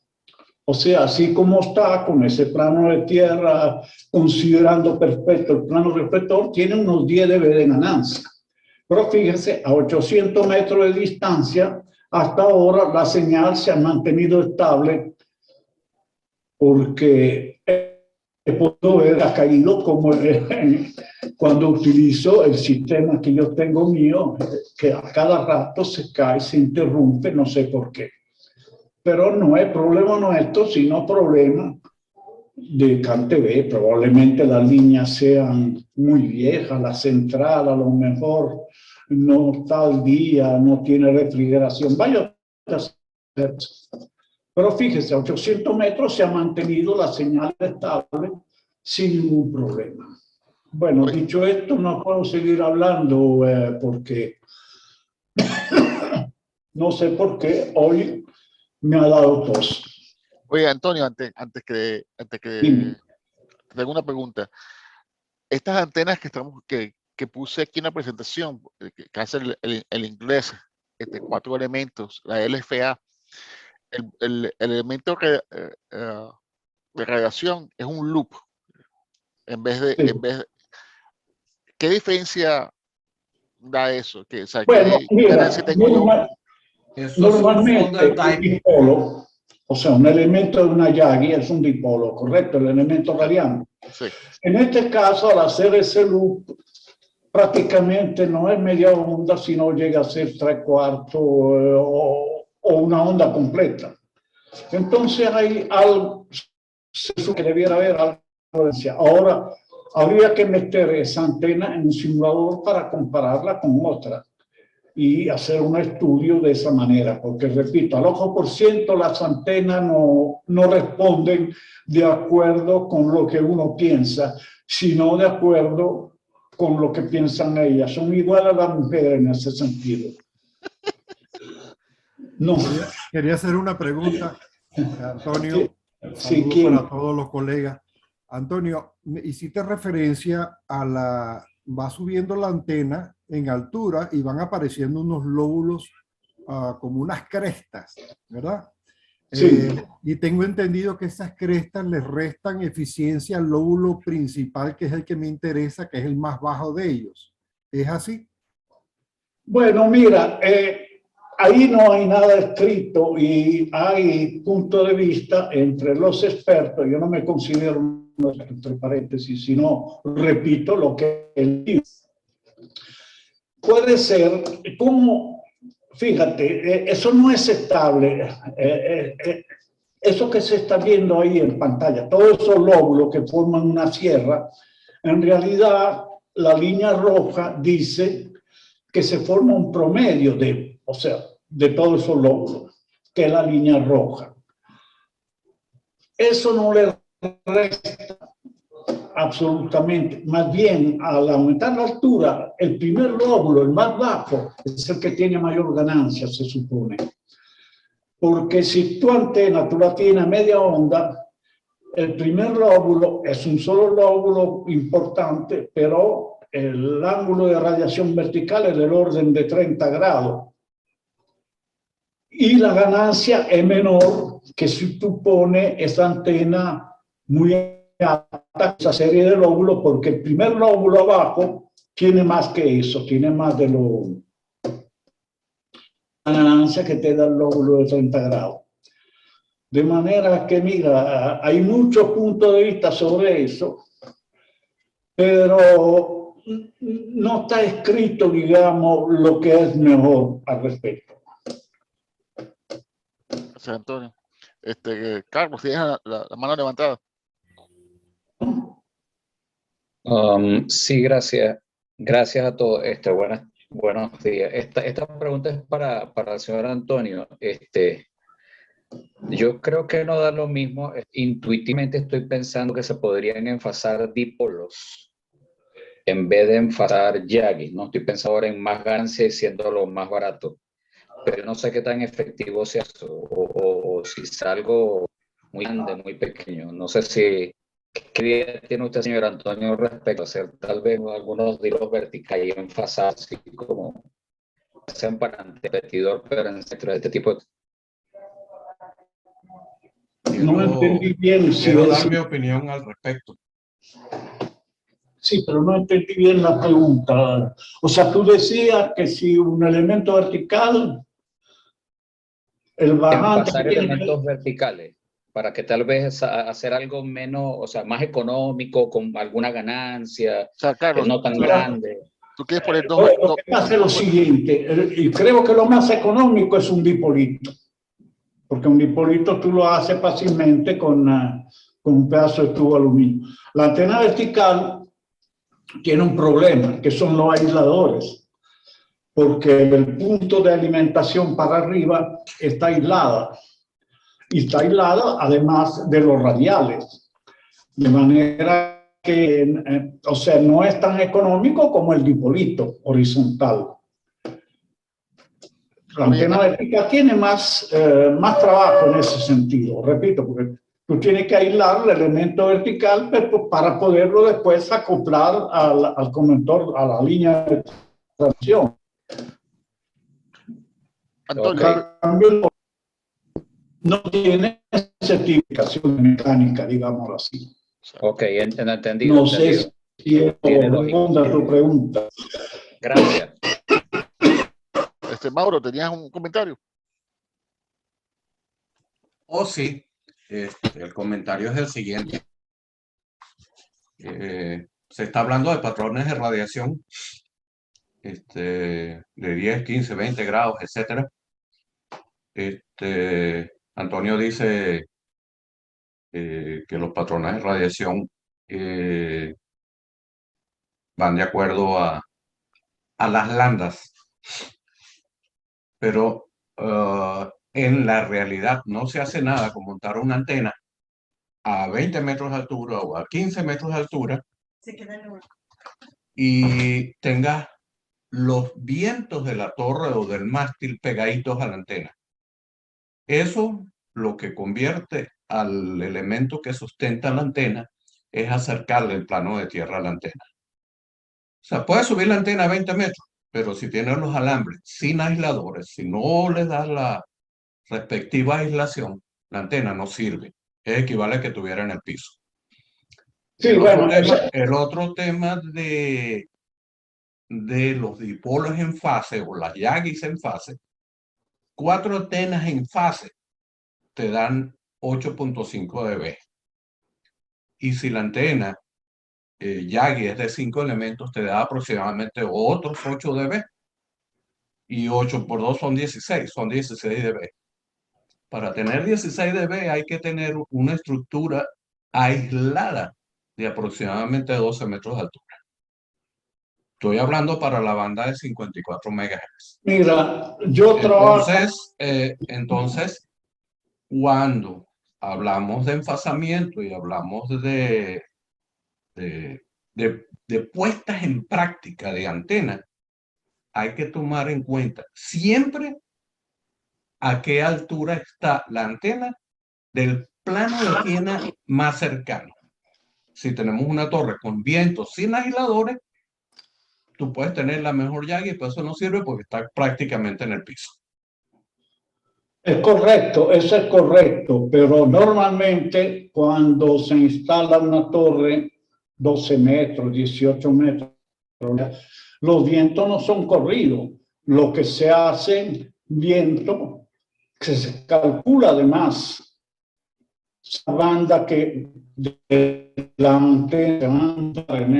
D: o sea, así como está con ese plano de tierra, considerando perfecto el plano reflector, tiene unos 10 dB de ganancia. Pero fíjense, a 800 metros de distancia, hasta ahora la señal se ha mantenido estable porque he podido ver, ha caído como cuando utilizo el sistema que yo tengo mío, que a cada rato se cae, se interrumpe, no sé por qué. Pero no es problema nuestro, sino problema de CanTV. Probablemente las líneas sean muy viejas, la central a lo mejor no está al día, no tiene refrigeración. Vaya, Pero fíjese, a 800 metros se ha mantenido la señal estable sin ningún problema. Bueno, dicho esto, no puedo seguir hablando porque no sé por qué hoy me ha dado tos.
A: Oye, Antonio, antes que
D: Dime.
A: te hago una pregunta. Estas antenas que puse aquí en la presentación, que hace el inglés, 4 elementos, la LFA, el elemento de radiación es un loop
D: Sí.
A: ¿qué diferencia da eso? O sea,
D: Bueno,
A: ¿qué
D: mira,
A: ganancia tengo yo?
E: Eso es un
D: normalmente
E: folder
D: un
E: type.
D: dipolo, o sea, un elemento de una Yagi es un dipolo, correcto, el elemento radiante.
A: Sí.
D: En este caso, al hacer ese loop, prácticamente no es media onda, sino llega a ser 3/4 o una onda completa. Entonces hay algo que debiera haber algo. Ahora, habría que meter esa antena en un simulador para compararla con otra y hacer un estudio de esa manera, porque repito, al ojo por ciento las antenas no responden de acuerdo con lo que uno piensa, sino de acuerdo con lo que piensan ellas. Son iguales a las mujeres en ese sentido. No.
F: Quería hacer una pregunta, Antonio.
D: Sí,
F: Saludos
D: ¿quién?
F: para todos los colegas. Antonio, hiciste referencia a va subiendo la antena en altura y van apareciendo unos lóbulos como unas crestas, ¿verdad?
D: Sí.
F: Y tengo entendido que esas crestas le restan eficiencia al lóbulo principal, que es el que me interesa, que es el más bajo de ellos. ¿Es así?
D: Bueno, mira, ahí no hay nada escrito y hay punto de vista entre los expertos. Yo no me considero entre paréntesis, sino repito lo que él dice. Puede ser como, fíjate, eso no es estable. Eso que se está viendo ahí en pantalla, todos esos lóbulos que forman una sierra, en realidad la línea roja dice que se forma un promedio de todos esos lóbulos, que es la línea roja. Eso no le resta absolutamente. Más bien, al aumentar la altura, el primer lóbulo, el más bajo, es el que tiene mayor ganancia, se supone. Porque si tu antena tú la tienes a media onda, el primer lóbulo es un solo lóbulo importante, pero el ángulo de radiación vertical es del orden de 30 grados. Y la ganancia es menor que si tú pones esa antena muy alta, esa serie de lóbulos, porque el primer lóbulo abajo tiene más que eso, tiene más de la ganancia que te da el lóbulo de 30 grados. De manera que, mira, hay muchos puntos de vista sobre eso, pero no está escrito, digamos, lo que es mejor al respecto.
A: Gracias, Antonio. Carlos, tienes la mano levantada.
G: Sí, gracias. Gracias a todos. Buenos días. Esta pregunta es para el señor Antonio. Yo creo que no da lo mismo. Intuitivamente estoy pensando que se podrían enfatizar dipolos en vez de enfatizar Yagi. No estoy pensando ahora en más ganancia siendo lo más barato. Pero no sé qué tan efectivo sea eso, o si es algo muy grande, muy pequeño. No sé si, ¿qué idea tiene usted, señor Antonio, respecto a hacer tal vez algunos dipolos verticales y enfasados, así como sean para repetidor, pero en centro de este tipo de...
D: No entendí bien.
E: Quiero dar mi opinión al respecto.
D: Sí, pero no entendí bien la pregunta. O sea, tú decías que si un elemento vertical, el bajante...
G: Enfatizar elementos verticales, para que tal vez hacer algo menos, o sea, más económico, con alguna ganancia,
A: O sea, Carlos,
G: no tan grande.
A: tú quieres poner
D: Lo que pasa es lo siguiente, y creo que lo más económico es un dipolito, porque un dipolito tú lo haces fácilmente con un pedazo de tubo de aluminio. La antena vertical tiene un problema, que son los aisladores, porque el punto de alimentación para arriba está aislada. y está aislada además de los radiales. De manera que, o sea, no es tan económico como el dipolito horizontal. La antena vertical tiene más trabajo en ese sentido, repito, porque tú tienes que aislar el elemento vertical para poderlo después acoplar al conector, a la línea de transmisión.
A: Antonio.
D: Cambio, no tiene certificación mecánica, digámoslo así.
G: Ok, entendido.
D: No sé si responde a tu pregunta.
G: Gracias.
A: Mauro, ¿tenías un comentario?
E: Oh, sí. El comentario es el siguiente. Se está hablando de patrones de radiación de 10, 15, 20 grados, etcétera. Antonio dice que los patrones de radiación van de acuerdo a las landas, pero en la realidad no se hace nada con montar una antena a 20 metros de altura o a 15 metros de altura y tengas los vientos de la torre o del mástil pegaditos a la antena. Eso lo que convierte al elemento que sustenta la antena es acercarle el plano de tierra a la antena. O sea, puedes subir la antena a 20 metros, pero si tienes los alambres sin aisladores, si no le das la respectiva aislación, la antena no sirve. Es equivale a que tuviera en el piso.
D: Sí,
E: el otro tema de los dipolos en fase o las Yagis en fase, 4 antenas en fase te dan 8.5 dB. Y si la antena Yagi es de 5 elementos, te da aproximadamente otros 8 dB. Y 8 por 2 son 16 dB. Para tener 16 dB hay que tener una estructura aislada de aproximadamente 12 metros de altura. Estoy hablando para la banda de 54 MHz.
D: Mira, yo trabajo...
E: Entonces, cuando hablamos de enfasamiento y hablamos de puestas en práctica de antena, hay que tomar en cuenta siempre a qué altura está la antena del plano de tierra más cercano. Si tenemos una torre con vientos sin aisladores, tú puedes tener la mejor Yagi, pero eso no sirve porque está prácticamente en el piso.
D: Es correcto, eso es correcto, pero normalmente cuando se instala una torre 12 metros, 18 metros, los vientos no son corridos. Lo que se hace, viento, que se calcula además, esa banda que de la antena en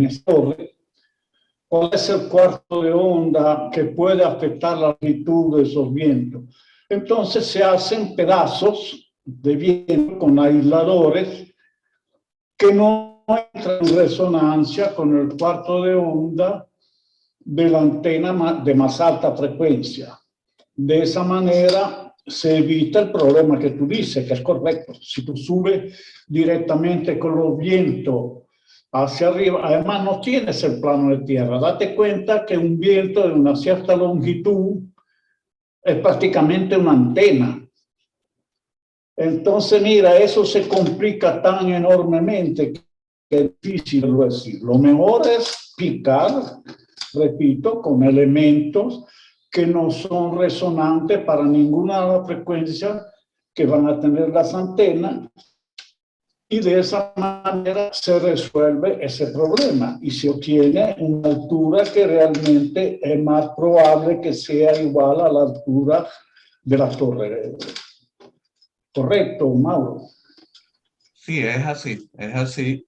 D: esa torre, cuál es el cuarto de onda que puede afectar la altitud de esos vientos. Entonces se hacen pedazos de viento con aisladores que no entran en resonancia con el cuarto de onda de la antena de más alta frecuencia. De esa manera se evita el problema que tú dices, que es correcto. Si tú subes directamente con los vientos hacia arriba, además no tienes el plano de tierra. Date cuenta que un viento de una cierta longitud es prácticamente una antena. Entonces, mira, eso se complica tan enormemente que es difícil decir. Lo mejor es picar, repito, con elementos que no son resonantes para ninguna de las frecuencias que van a tener las antenas, y de esa manera se resuelve ese problema y se obtiene una altura que realmente es más probable que sea igual a la altura de la torre. ¿Correcto, Mauro?
E: Sí, es así, es así.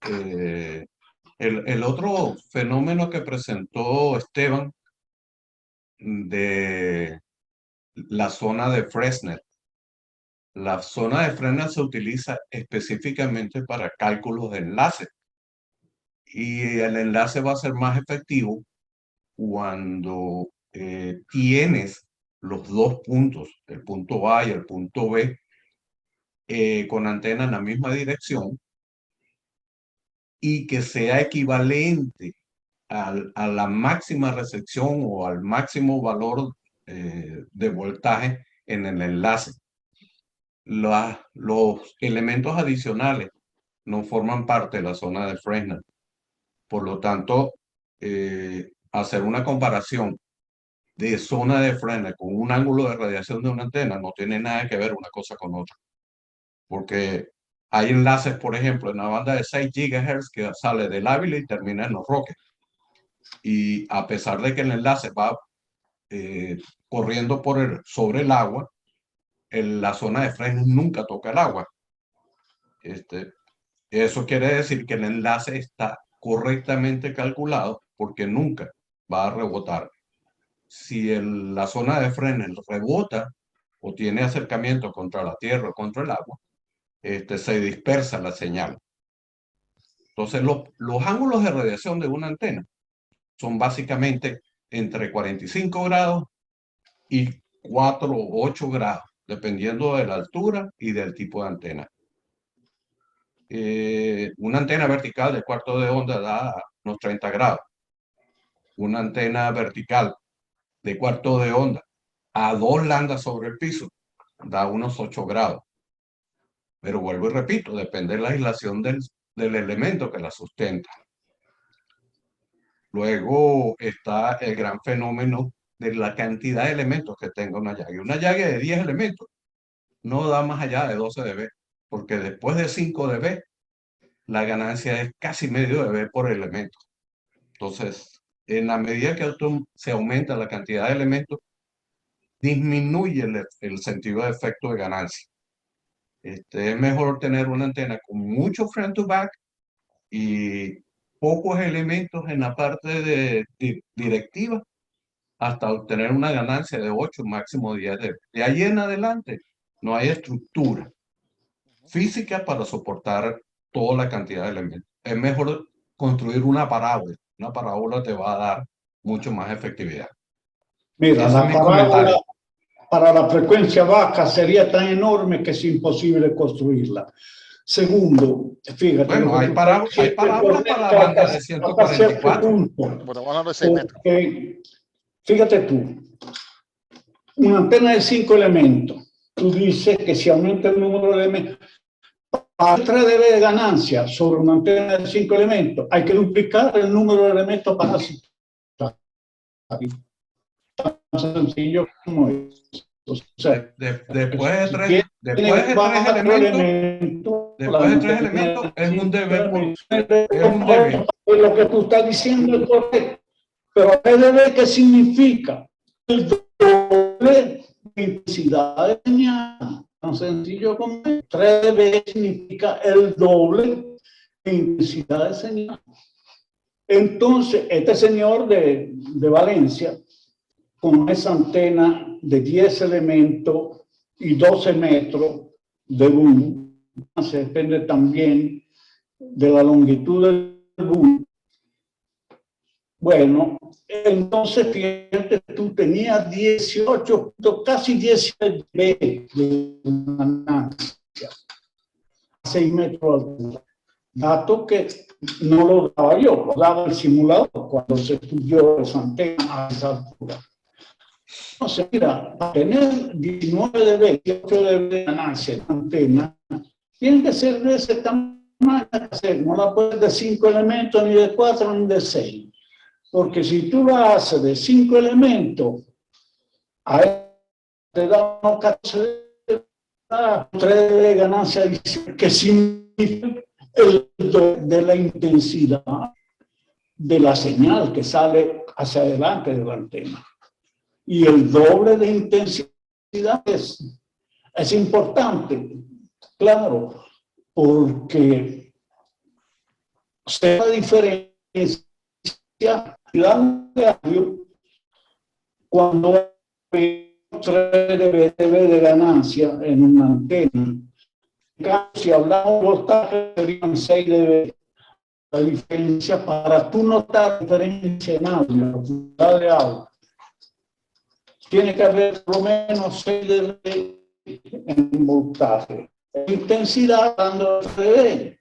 E: El otro fenómeno que presentó Esteban de la zona de Fresnel. La zona de Fresnel se utiliza específicamente para cálculos de enlace. Y el enlace va a ser más efectivo cuando tienes los dos puntos, el punto A y el punto B, con antena en la misma dirección y que sea equivalente a la máxima recepción o al máximo valor de voltaje en el enlace. Los elementos adicionales no forman parte de la zona de Fresnel. Por lo tanto, hacer una comparación de zona de Fresnel con un ángulo de radiación de una antena no tiene nada que ver una cosa con otra. Porque hay enlaces, por ejemplo, en la banda de 6 GHz que sale del Ávila y termina en Los Roques. Y a pesar de que el enlace va corriendo sobre el agua, la zona de Fresnel nunca toca el agua. Eso quiere decir que el enlace está correctamente calculado porque nunca va a rebotar. Si la zona de Fresnel rebota o tiene acercamiento contra la tierra o contra el agua, se dispersa la señal. Entonces, los ángulos de radiación de una antena son básicamente entre 45 grados y 4 o 8 grados, dependiendo de la altura y del tipo de antena. Una antena vertical de cuarto de onda da unos 30 grados. Una antena vertical de cuarto de onda a 2 landas sobre el piso da unos 8 grados. Pero vuelvo y repito, depende de la aislación del elemento que la sustenta. Luego está el gran fenómeno de la cantidad de elementos que tenga una llague. Una llague de 10 elementos no da más allá de 12 dB, porque después de 5 dB, la ganancia es casi medio dB por elemento. Entonces, en la medida que se aumenta la cantidad de elementos, disminuye el sentido de efecto de ganancia. Es mejor tener una antena con mucho front to back y pocos elementos en la parte de directiva hasta obtener una ganancia de 8, máximo 10 dB. De ahí en adelante no hay estructura física para soportar toda la cantidad de elementos. Es mejor construir una parábola. Una parábola te va a dar mucho más efectividad.
D: Mira, la parábola para la frecuencia baja sería tan enorme que es imposible construirla. Segundo, fíjate.
E: Bueno, hay parábolas para la banda de 144.
A: Bueno, hablando de 6 metros.
D: Fíjate tú, una antena de 5 elementos. Tú dices que si aumenta el número de elementos, para 3 dB de ganancia sobre una antena de 5 elementos, hay que duplicar el número de elementos para tan sencillo como eso. O sea, después de 3 elementos, es un dB. Lo que tú estás diciendo es correcto. Pero dB, ¿qué significa? El doble de intensidad de señal. Tan sencillo como 3 dB significa el doble de intensidad de señal. Entonces, este señor de Valencia, con esa antena de 10 elementos y 12 metros de boom, se depende también de la longitud del boom. Bueno, entonces fíjate, tú tenías 18, casi 18 de ganancia, 6 metros de altura. Dato que no lo daba yo, lo daba el simulador cuando se estudió esa antena a esa altura. Entonces, mira, para tener 19 dB, 18 dB de ganancia en antena, tiene que ser de ese tamaño, no la puedes de 5 elementos, ni de 4, ni de 6. Porque si tú la haces de 5 elementos, te da unos 14 3 de ganancia adicional, que significa el de la intensidad de la señal que sale hacia adelante de la antena. Y el doble de intensidad es importante, claro, porque se da diferencia cuando hay 3 dB de ganancia en una antena. Si hablamos de voltaje, serían 6 dB. La diferencia, para tú notar diferencia en audio, la profundidad de audio, tiene que haber por lo menos 6 dB en voltaje. intensidad dando 3 dB.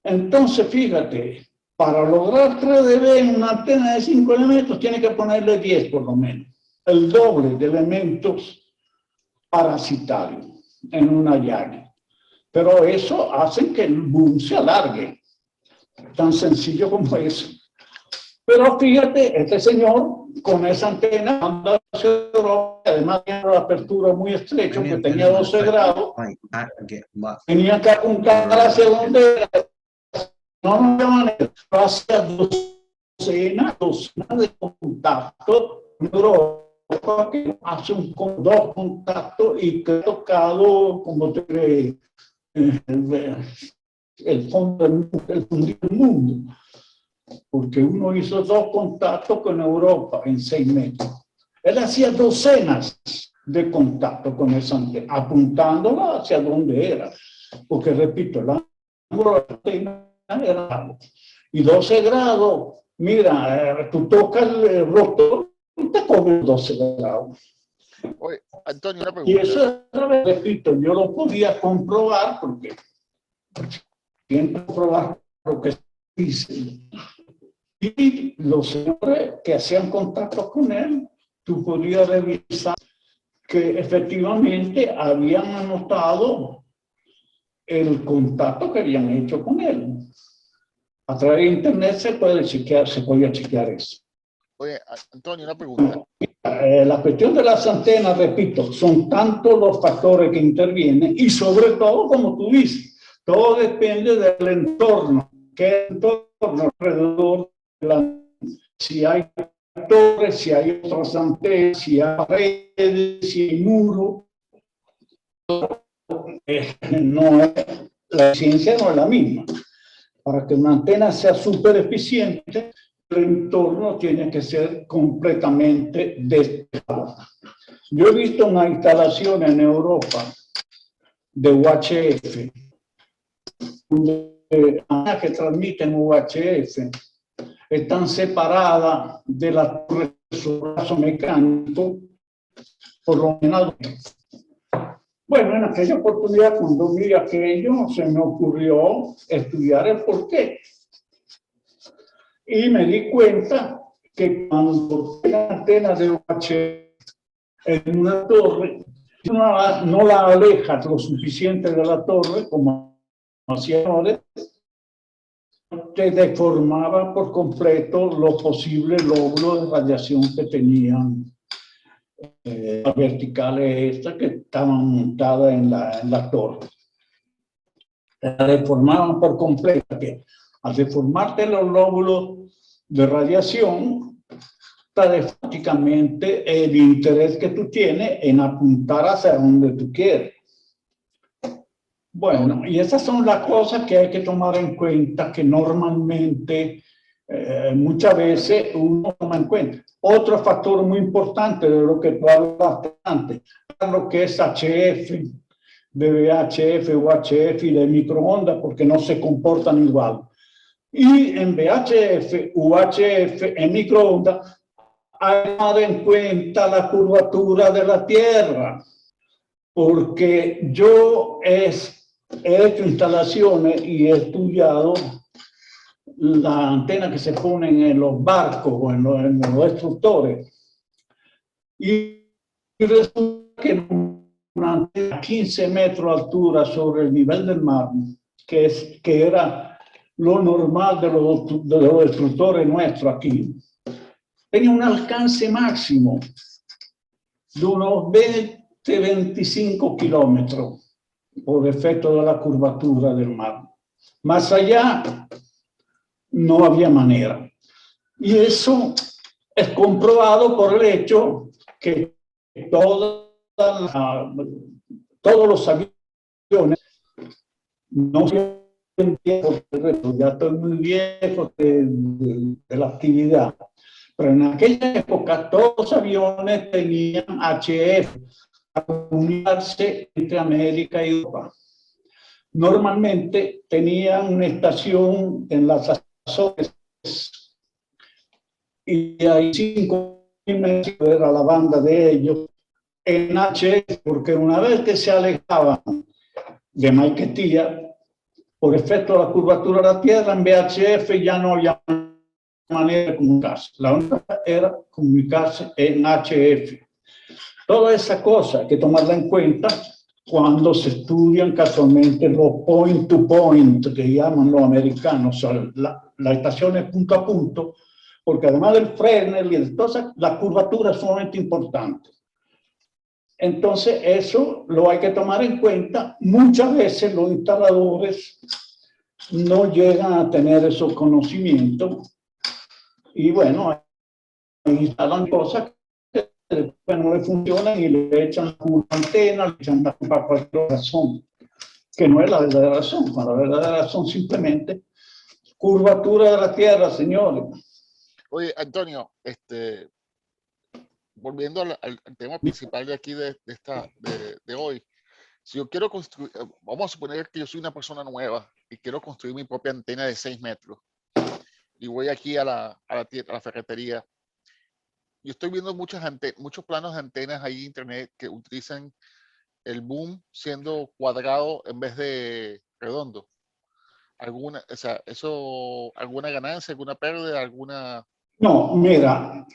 D: Entonces, fíjate, para lograr 3 dB en una antena de 5 elementos, tiene que ponerle 10 por lo menos, el doble de elementos parasitarios en una Yagi. Pero eso hace que el boom se alargue, tan sencillo como eso. Pero fíjate, este señor con esa antena anda hacia Europa, además tiene la apertura muy estrecha, que tenía 12 grados, tenía que apuntar hacia donde era. No había manera, hacia docenas de contactos en Europa, que hace 2 contactos y que ha tocado, como te cree, el fondo del mundo. Porque uno hizo 2 contactos con Europa en 6 metros. Él hacía docenas de contactos con esa antena, apuntándola hacia donde era. Porque, repito, la antena era algo. Y 12 grados, mira, tú tocas el rotor y te comes 12 grados.
A: Oye, Antonio, una
D: Y
A: pregunta.
D: eso, repito, yo lo podía comprobar porque siempre comprobar lo que dice. Y los señores que hacían contacto con él, tú podías revisar que efectivamente habían anotado el contacto que habían hecho con él. A través de internet se podía chequear eso.
A: Oye, Antonio, una pregunta.
D: La cuestión de las antenas, repito, son tantos los factores que intervienen y sobre todo, como tú dices, todo depende del entorno. ¿Qué entorno alrededor? Si hay torres, si hay otras antenas, si hay paredes, si hay muro, no es, la eficiencia no es la misma. Para que una antena sea súper eficiente, el entorno tiene que ser completamente despejado. Yo he visto una instalación en Europa de UHF, donde las que transmiten UHF están separadas de la torre de su brazo mecánico por lo menos. Bueno, en aquella oportunidad, cuando vi aquello, se me ocurrió estudiar el porqué. Y me di cuenta que cuando la antena de UHF en una torre, no la alejas lo suficiente de la torre, como hacía ahora, te deformaba por completo los posibles lóbulos de radiación que tenían las verticales estas que estaban montadas en la torre. La deformaban por completo. Que al deformarte los lóbulos de radiación, está prácticamente el interés que tú tienes en apuntar hacia donde tú quieres. Bueno, y esas son las cosas que hay que tomar en cuenta, que normalmente muchas veces uno toma en cuenta. Otro factor muy importante de lo que tú hablaste antes, lo que es HF, de VHF, UHF y de microondas, porque no se comportan igual. Y en VHF, UHF, en microondas, hay que tomar en cuenta la curvatura de la Tierra, porque yo he hecho instalaciones y he estudiado la antena que se ponen en los barcos o en los destructores. Y resulta que una antena a 15 metros de altura sobre el nivel del mar, que era lo normal de los destructores nuestros aquí, tenía un alcance máximo de unos 20-25 kilómetros por efecto de la curvatura del mar. Más allá no había manera. Y eso es comprobado por el hecho que todos los aviones no se ya estoy muy viejo de la actividad, pero en aquella época todos los aviones tenían HF para comunicarse entre América y Europa. Normalmente tenían una estación en las Azores y hay 5.000 metros era la banda de ellos en HF, porque una vez que se alejaban de Maiquetía, por efecto de la curvatura de la Tierra, en VHF ya no había manera de comunicarse. La única era comunicarse en HF. Toda esa cosa hay que tomarla en cuenta cuando se estudian casualmente los point-to-point, que llaman los americanos, o sea, las estaciones punto a punto, porque además del Fresnel y de todas la curvatura es sumamente importante. Entonces, eso lo hay que tomar en cuenta. Muchas veces los instaladores no llegan a tener esos conocimientos y bueno, instalan cosas que después no le funcionan y le echan la culpa a la antena, le echan la culpa a cualquier razón, que no es la verdadera razón. La verdadera razón simplemente curvatura de la Tierra, señores.
A: Oye, Antonio, volviendo al tema principal de aquí de hoy, si yo quiero construir, vamos a suponer que yo soy una persona nueva y quiero construir mi propia antena de 6 metros y voy aquí a la ferretería. Yo estoy viendo muchos planos de antenas ahí en internet que utilizan el boom siendo cuadrado en vez de redondo. ¿Alguna ganancia, alguna pérdida, alguna?
D: No, mira,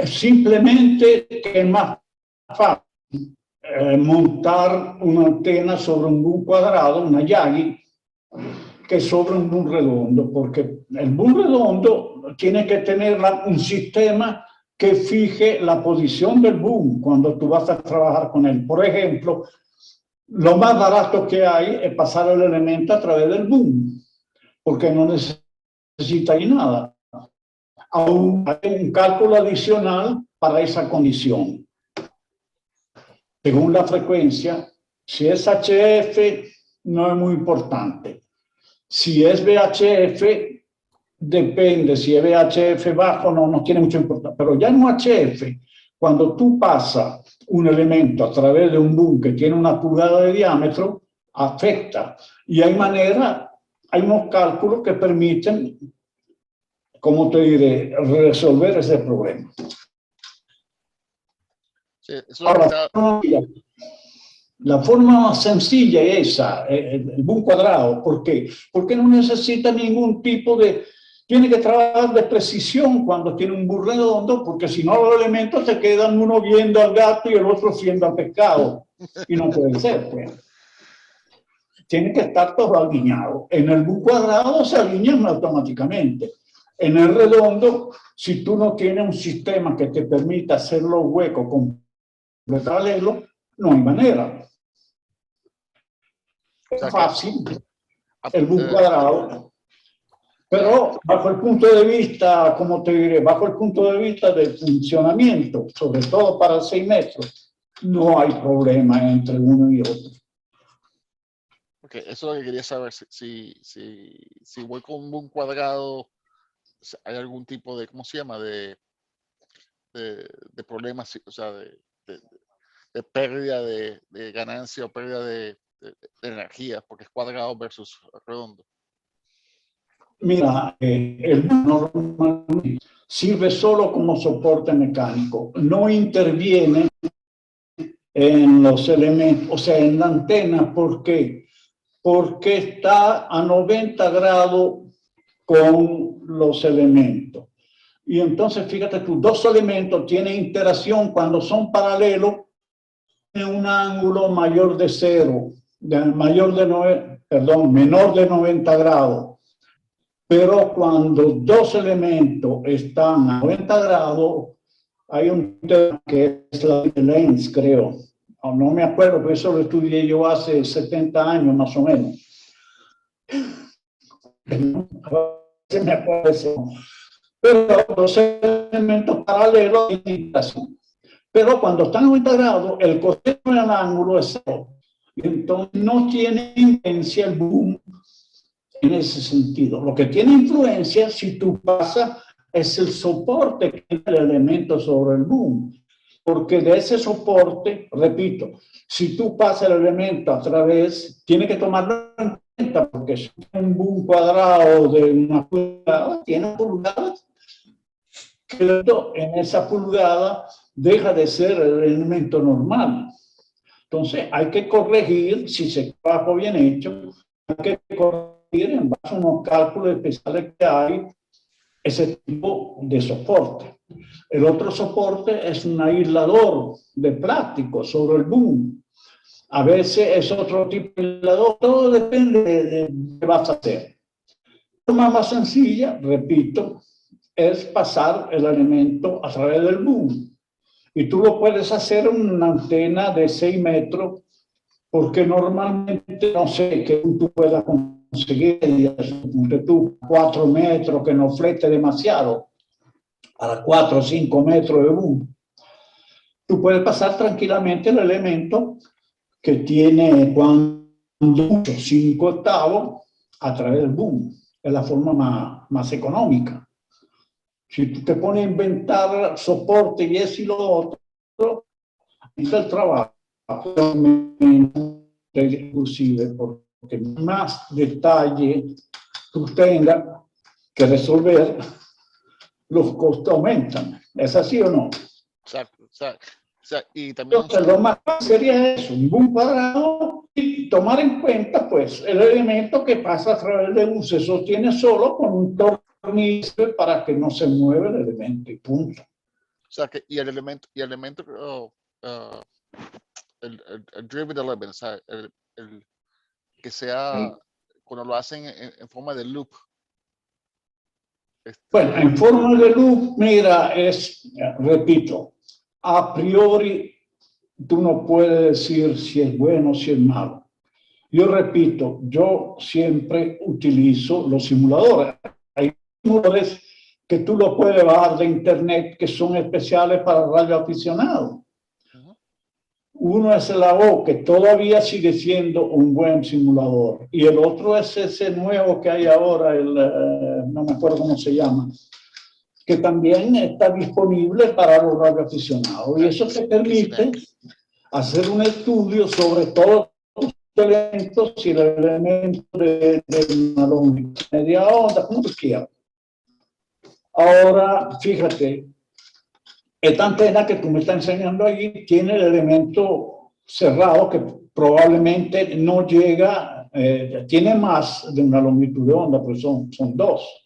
D: simplemente que es más fácil montar una antena sobre un boom cuadrado, una Yagi, que sobre un boom redondo, porque el boom redondo tiene que tener un sistema que fije la posición del boom cuando tú vas a trabajar con él. Por ejemplo, lo más barato que hay es pasar el elemento a través del boom, porque no necesita ahí nada. Aún hay un cálculo adicional para esa condición. Según la frecuencia, si es HF, no es muy importante. Si es VHF, depende. Si es VHF bajo, no tiene mucha importancia. Pero ya en UHF, cuando tú pasas un elemento a través de un boom que tiene una pulgada de diámetro, afecta. Y hay unos cálculos que permiten, ¿cómo te diré?, resolver ese problema.
A: Sí,
D: Ahora, la forma más sencilla es esa, el boom cuadrado. ¿Por qué? Porque no necesita ningún tipo de... Tiene que trabajar de precisión cuando tiene un boom redondo, porque si no los elementos se quedan uno viendo al gato y el otro viendo al pescado. Y no puede ser, pues. Tiene que estar todo alineado. En el boom cuadrado se alinean automáticamente. En el redondo, si tú no tienes un sistema que te permita hacer los huecos con paralelo, no hay manera. Es fácil, el boom cuadrado. Pero bajo el punto de vista, como te diré, bajo el punto de vista del funcionamiento, sobre todo para 6 metros, no hay problema entre uno y otro.
A: Okay, eso es lo que quería saber. Si voy con un boom cuadrado, ¿hay algún tipo de, ¿cómo se llama? De problemas, o sea, de pérdida de ganancia o pérdida de energía, porque es cuadrado versus redondo.
D: Mira, el normalmente sirve solo como soporte mecánico, no interviene en los elementos, o sea, en la antena. ¿Por qué? Porque está a 90 grados con los elementos. Y entonces, fíjate tú, dos elementos tienen interacción cuando son paralelos en un ángulo mayor de 0, menor de 90 grados. Pero cuando dos elementos están a 90 grados, hay un tema que es la lens, creo. No me acuerdo, pero eso lo estudié yo hace 70 años más o menos. Se me acuerdo. Pero los elementos paralelos tienen interacción. Pero cuando están a 90 grados, el coseno del ángulo es 0. Y entonces no tiene influencia el boom en ese sentido. Lo que tiene influencia, si tú pasas, es el soporte que tiene el elemento sobre el boom. Porque de ese soporte, repito, si tú pasas el elemento a través, tiene que tomarlo en cuenta, porque si es un boom cuadrado de una pulgada, tiene pulgadas, que en esa pulgada deja de ser el elemento normal. Entonces hay que corregir, si se trabajo bien hecho, hay que corregir en base a unos cálculos especiales que hay, ese tipo de soporte. El otro soporte es un aislador de plástico sobre el boom. A veces es otro tipo de aislador, todo depende de qué vas a hacer. La forma más sencilla, repito, es pasar el elemento a través del boom. Y tú lo puedes hacer en una antena de 6 metros, porque normalmente no sé que tú puedas conseguir de tú 4 metros, que no flete demasiado, para 4 o 5 metros de boom. Tú puedes pasar tranquilamente el elemento que tiene cuando 5 octavos a través del boom. Es la forma más económica. Si tú te pones a inventar soporte y eso y lo otro, es el trabajo. Inclusive, porque más detalle tú tengas que resolver, los costos aumentan. ¿Es así o no?
A: Exacto, exacto. Y también
D: Entonces, lo más sería eso, un boom cuadrado, y tomar en cuenta, pues, el elemento que pasa a través de un se sostiene solo con un tornillo para que no se mueva el elemento y punto.
A: O sea, que y el elemento el driven element, o sea, el que sea cuando lo hacen en forma de loop.
D: Bueno, en forma de loop, mira, repito, a priori tú no puedes decir si es bueno o si es malo. Yo repito, yo siempre utilizo los simuladores. Hay simuladores que tú lo puedes bajar de internet que son especiales para radioaficionados. Uno es el AO, que todavía sigue siendo un buen simulador. Y el otro es ese nuevo que hay ahora, no me acuerdo cómo se llama, que también está disponible para los radioaficionados. Y eso te permite hacer un estudio sobre todos los elementos y el elemento de una longitud media onda, como tú quieras. Ahora, fíjate, esta antena que tú me estás enseñando ahí tiene el elemento cerrado que probablemente no llega, tiene más de una longitud de onda, pues son 2.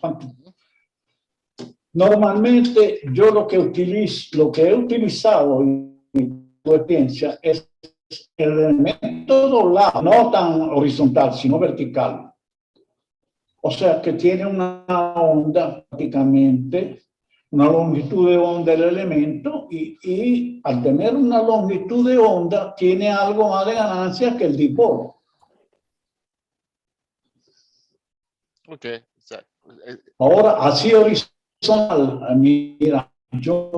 D: Normalmente yo lo que he utilizado en mi experiencia es el elemento doblado, no tan horizontal, sino vertical. O sea que tiene una onda prácticamente, una longitud de onda del elemento y al tener una longitud de onda tiene algo más de ganancia que el dipolo.
A: Ok, exacto.
D: Ahora, así horizontal, mira, yo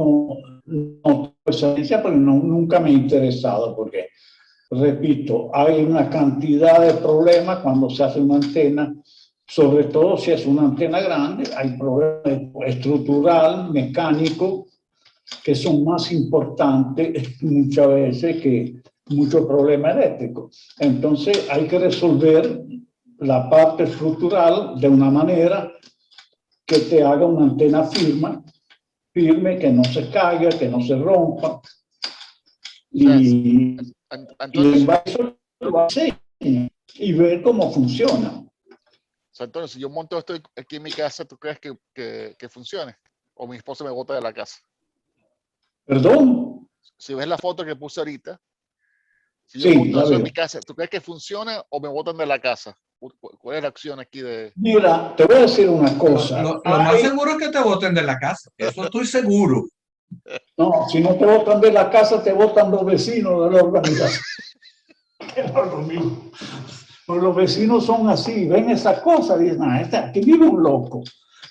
D: no tengo experiencia, pero nunca me he interesado porque, repito, hay una cantidad de problemas cuando se hace una antena, sobre todo si es una antena grande, hay problemas estructural, mecánico, que son más importantes muchas veces que muchos problemas eléctricos. Entonces hay que resolver la parte estructural de una manera que te haga una antena firme, que no se caiga, que no se rompa. Y eso lo hace y ver cómo funciona.
A: Antonio, si yo monto esto aquí en mi casa, ¿tú crees que funcione? ¿O mi esposa me bota de la casa?
D: ¿Perdón?
A: Si ves la foto que puse ahorita, si yo
D: Sí,
A: monto eso en mi casa, ¿tú crees que funciona o me botan de la casa? ¿Cuál es la acción aquí de...?
D: Mira, te voy a decir una cosa.
E: Lo más seguro es que te boten de la casa. Eso estoy seguro.
D: No, si no te botan de la casa, te botan los vecinos de la organización. Que no es lo mismo. Pues los vecinos son así, ven esa cosa y dicen, aquí vive un loco.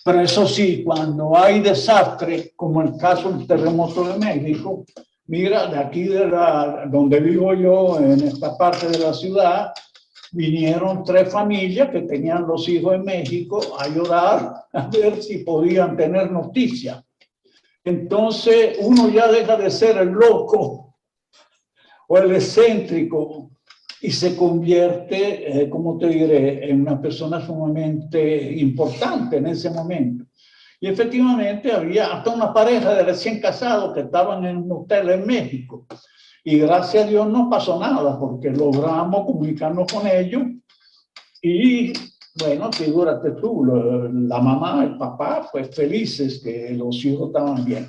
D: Pero eso sí, cuando hay desastre, como el caso del terremoto de México, mira, de aquí donde vivo yo, en esta parte de la ciudad, vinieron 3 familias que tenían los hijos en México a ayudar a ver si podían tener noticias. Entonces uno ya deja de ser el loco o el excéntrico y se convierte, ¿cómo te diré?, en una persona sumamente importante en ese momento. Y efectivamente había hasta una pareja de recién casados que estaban en un hotel en México. Y gracias a Dios no pasó nada, porque logramos comunicarnos con ellos y, bueno, figúrate tú, la mamá, el papá, pues felices que los hijos estaban bien.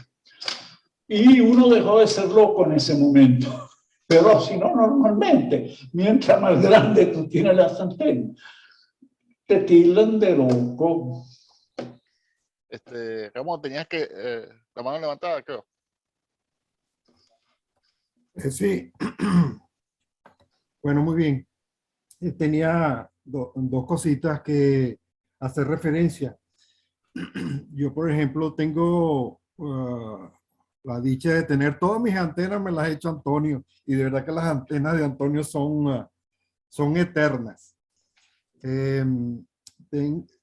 D: Y uno dejó de ser loco en ese momento. Pero si no, normalmente, mientras más grande tú tienes las antenas, te tildan de loco.
A: Ramón, tenías que, la mano levantada, creo.
F: Sí. Bueno, muy bien. Tenía dos cositas que hacer referencia. Yo, por ejemplo, tengo la dicha de tener todas mis antenas, me las ha hecho Antonio, y de verdad que las antenas de Antonio son eternas.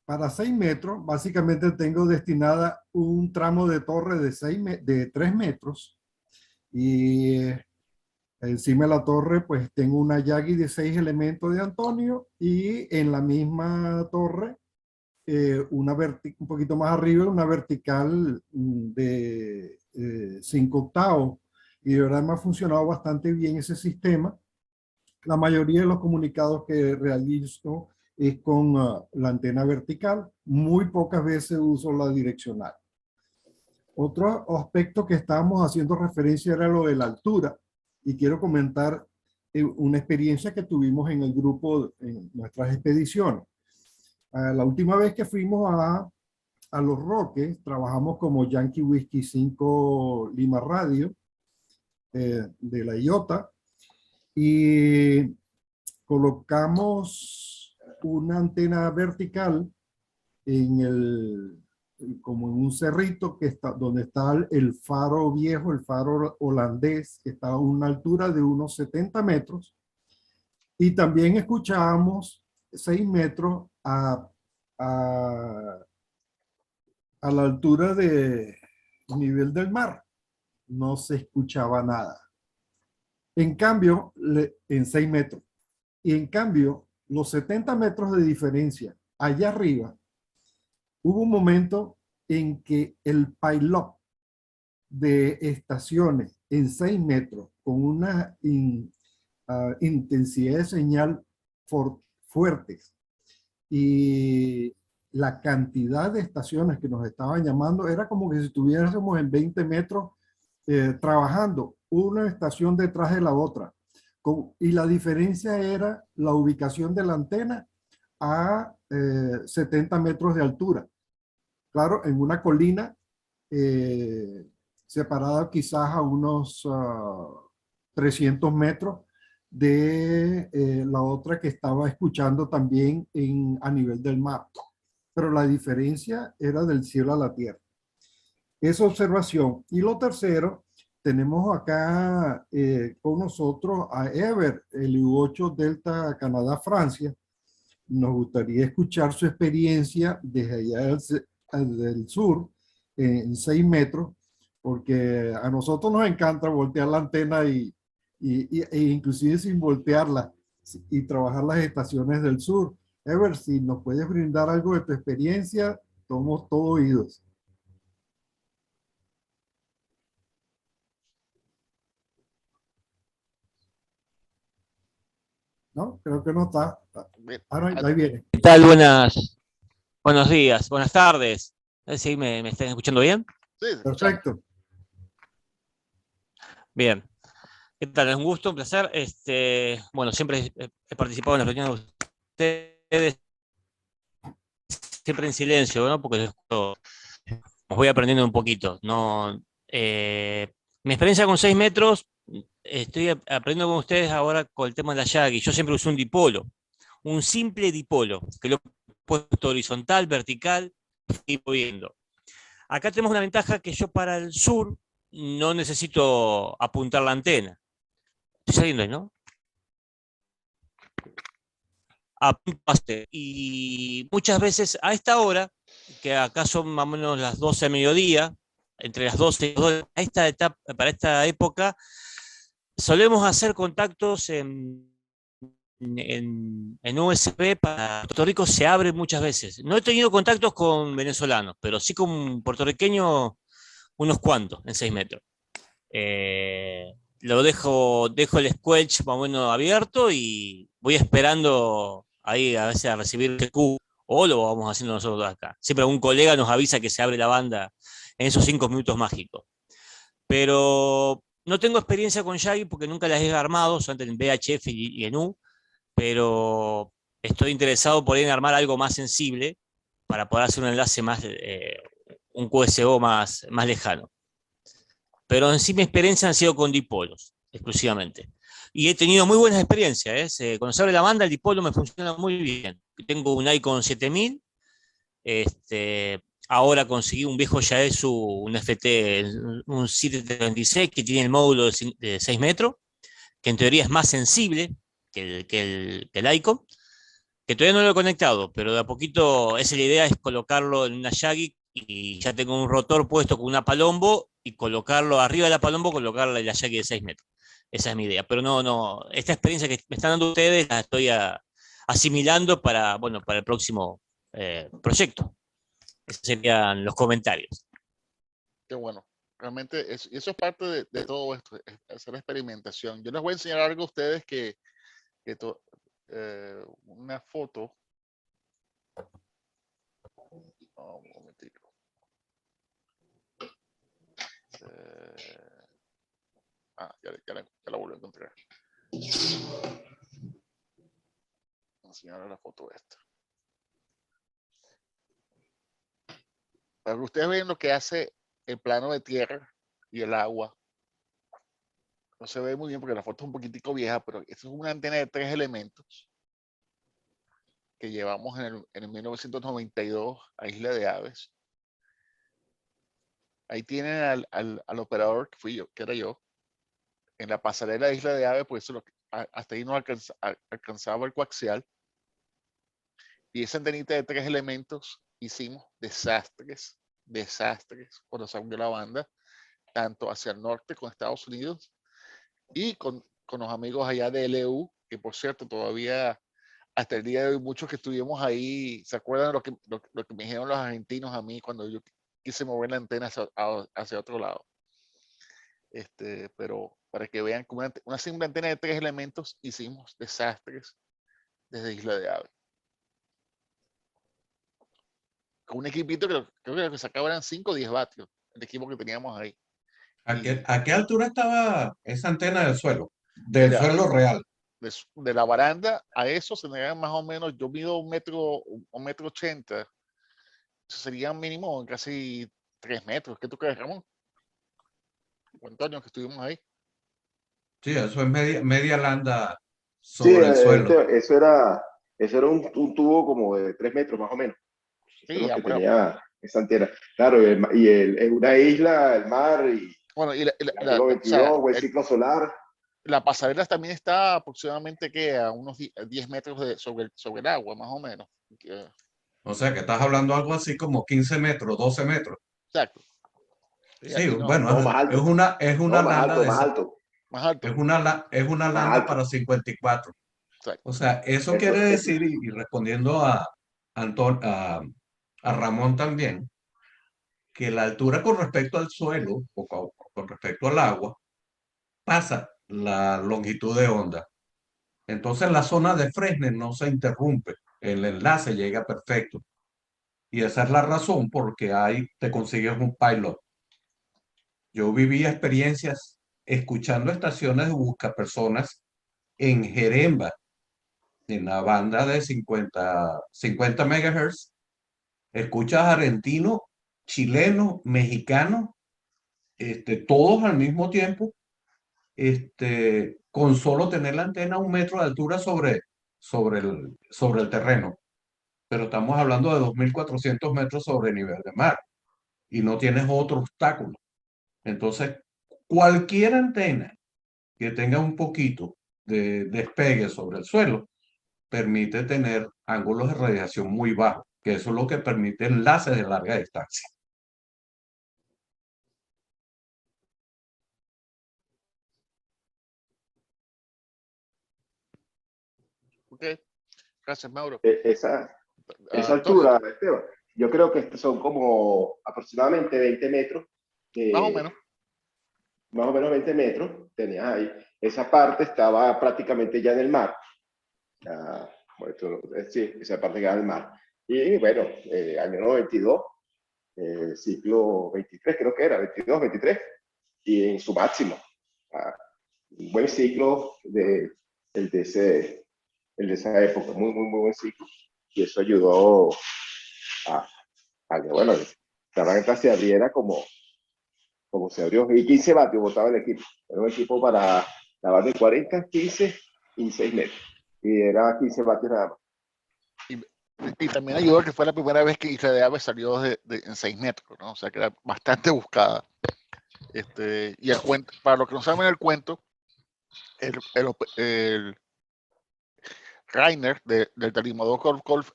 F: Para 6 metros, básicamente tengo destinada un tramo de torre de 3 metros, y encima de la torre pues tengo una Yagi de 6 elementos de Antonio, y en la misma torre un poquito más arriba, una vertical de 5 octavos, y de verdad me ha funcionado bastante bien ese sistema. La mayoría de los comunicados que realizo es con la antena vertical, muy pocas veces uso la direccional. Otro aspecto que estábamos haciendo referencia era lo de la altura, y quiero comentar una experiencia que tuvimos en el grupo en nuestras expediciones. La última vez que fuimos a Los Roques, trabajamos como Yankee Whiskey 5 Lima Radio de la IOTA, y colocamos una antena vertical como en un cerrito que está, donde está el faro viejo, el faro holandés, que está a una altura de unos 70 metros, y también escuchábamos 6 metros a la altura de nivel del mar. No se escuchaba nada. En cambio, en 6 metros. Y en cambio, los 70 metros de diferencia allá arriba, hubo un momento en que el pilot de estaciones en 6 metros con una intensidad de señal fuertes, y la cantidad de estaciones que nos estaban llamando era como que si estuviésemos en 20 metros trabajando una estación detrás de la otra. Y la diferencia era la ubicación de la antena a 70 metros de altura. Claro, en una colina separada quizás a unos 300 metros de la otra que estaba escuchando también a nivel del mar. Pero la diferencia era del cielo a la tierra. Esa observación. Y lo tercero, tenemos acá con nosotros a Ever, el U8 Delta Canadá, Francia. Nos gustaría escuchar su experiencia desde allá del sur, en 6 metros, porque a nosotros nos encanta voltear la antena e inclusive sin voltearla, y trabajar las estaciones del sur. Ever, si nos puedes brindar algo de tu experiencia, somos todos oídos. ¿No? Creo que no está. Ahora ahí viene.
H: ¿Qué tal? Buenos días, buenas tardes. ¿Sí me están escuchando bien?
A: Sí,
F: Perfecto.
H: Bien. ¿Qué tal? Es un gusto, un placer. Bueno, siempre he participado en las reuniones de ustedes, siempre en silencio, ¿no? Porque os voy aprendiendo un poquito. ¿No? Mi experiencia con 6 metros, estoy aprendiendo con ustedes ahora con el tema de la Yagi. Yo siempre usé un dipolo, un simple dipolo, que lo he puesto horizontal, vertical, y voy viendo. Acá tenemos una ventaja, que yo para el sur no necesito apuntar la antena. Estoy saliendo ahí, ¿no? Y muchas veces a esta hora, que acá son más o menos las 12 de mediodía, entre las 12 y las 2, para esta época, solemos hacer contactos en USB. Para Puerto Rico se abre muchas veces. No he tenido contactos con venezolanos, pero sí con puertorriqueños unos cuantos en 6 metros. lo dejo el squelch más o menos abierto y voy esperando ahí a veces a recibir el Q, o lo vamos haciendo nosotros acá. Siempre algún colega nos avisa que se abre la banda en esos 5 minutos mágicos. Pero no tengo experiencia con Yagi porque nunca las he armado, solamente en VHF y en U, pero estoy interesado por ir en armar algo más sensible para poder hacer un enlace más, un QSO más lejano. Pero en sí mi experiencia han sido con dipolos, exclusivamente. Y he tenido muy buenas experiencias, ¿eh? Cuando se abre la banda, el dipolo me funciona muy bien. Tengo un Icon 7000, ahora conseguí un viejo Yaesu, un FT, un 736, que tiene el módulo de 6 metros, que en teoría es más sensible que el Icon, que todavía no lo he conectado, pero de a poquito, esa es la idea, es colocarlo en una Yagi y ya tengo un rotor puesto con una Palombo y colocarlo arriba de la Palombo, colocarle la Yagi de 6 metros. Esa es mi idea, pero no, esta experiencia que me están dando ustedes la estoy asimilando para, bueno, para el próximo proyecto. Esos serían los comentarios.
A: Qué bueno. Realmente eso es parte de todo esto, es hacer experimentación. Yo les voy a enseñar algo a ustedes una foto. Oh, un momentito. Ya la vuelvo a encontrar. Voy a enseñar la foto esta. Para que ustedes vean lo que hace el plano de tierra y el agua. No se ve muy bien porque la foto es un poquitico vieja, pero esto es una antena de 3 elementos que llevamos en el 1992 a Isla de Aves. Ahí tienen al operador que era yo, en la pasarela de Isla de Aves, pues eso hasta ahí no alcanzaba el coaxial. Y esa antenita de 3 elementos hicimos desastres cuando salió la banda, tanto hacia el norte con Estados Unidos y con los amigos allá de LU, que por cierto todavía hasta el día de hoy muchos que estuvimos ahí, ¿se acuerdan lo que me dijeron los argentinos a mí cuando yo quise mover la antena hacia otro lado? Pero para que vean, con una simple antena de 3 elementos hicimos desastres desde Isla de Aves. Con un equipito que creo que lo que sacaba eran 5 o 10 vatios, el equipo que teníamos ahí.
E: ¿A qué altura estaba esa antena del suelo? Del
A: Mira,
E: suelo real.
A: de la baranda a eso se negaban más o menos, yo mido un metro 80, eso sería mínimo casi 3 metros. ¿Qué tú crees, Ramón? ¿Cuántos años que estuvimos ahí?
E: Sí, eso es media landa
B: Sí,
E: sobre el suelo.
B: eso era un tubo como de 3 metros más o menos. Eso es
A: Sí,
B: lo que
A: bueno.
B: tenía esa antena. Claro, es una isla, el mar y
A: Bueno, y
B: artículo 22, buen ciclo solar.
A: la pasarela también está aproximadamente a unos 10 metros sobre el agua, más o menos.
E: O sea, que estás hablando algo así como 15 metros, 12 metros.
A: Exacto. Sí,
E: Sí,
A: aquí no,
E: bueno,
B: No, más alto.
E: es una
B: No, más
E: landa
B: alto,
E: de
B: más alto.
A: más alto.
E: es una
B: Más
E: landa
B: alto.
E: para 54.
A: Exacto.
E: O sea, eso quiere
B: Eso.
E: decir, y respondiendo a Ramón también, que la altura con respecto al suelo o con respecto al agua pasa la longitud de onda. Entonces la zona de Fresnel no se interrumpe, el enlace llega perfecto. Y esa es la razón porque ahí te consigues un pilot. Yo viví experiencias escuchando estaciones de buscapersonas en Jeremba, en la banda de 50 MHz. Escuchas argentino, chileno, mexicano, todos al mismo tiempo, con solo tener la antena a 1 metro de altura sobre el terreno. Pero estamos hablando de 2.400 metros sobre nivel de mar y no tienes otro obstáculo. Entonces, cualquier antena que tenga un poquito de despegue sobre el suelo permite tener ángulos de radiación muy bajos, que eso es lo que permite enlaces de larga distancia.
A: Ok. Gracias, Mauro.
B: Esa
A: Antonio,
B: altura, Esteban, yo creo que son como aproximadamente 20 metros.
A: más o menos.
B: más o menos 20 metros, tenías ahí. Esa parte estaba prácticamente ya en el mar. Bueno, sí, esa parte quedaba en el mar. Y bueno, año 92, ciclo 23 creo que era, 22, 23, y en su máximo. Un buen ciclo el de esa época, muy buen ciclo. Y eso ayudó a que, bueno, la banca se abriera como se abrió. Y 15 vatios botaba el equipo. Era un equipo para la banda de 40, 15 y 6 metros. Y era 15 vatios nada más.
A: Y también ayudó a que fue la primera vez que Isla de Aves salió en 6 metros, ¿no? O sea que era bastante buscada. Y el cuento, para los que no saben el cuento, el Rainer del Talimador Golf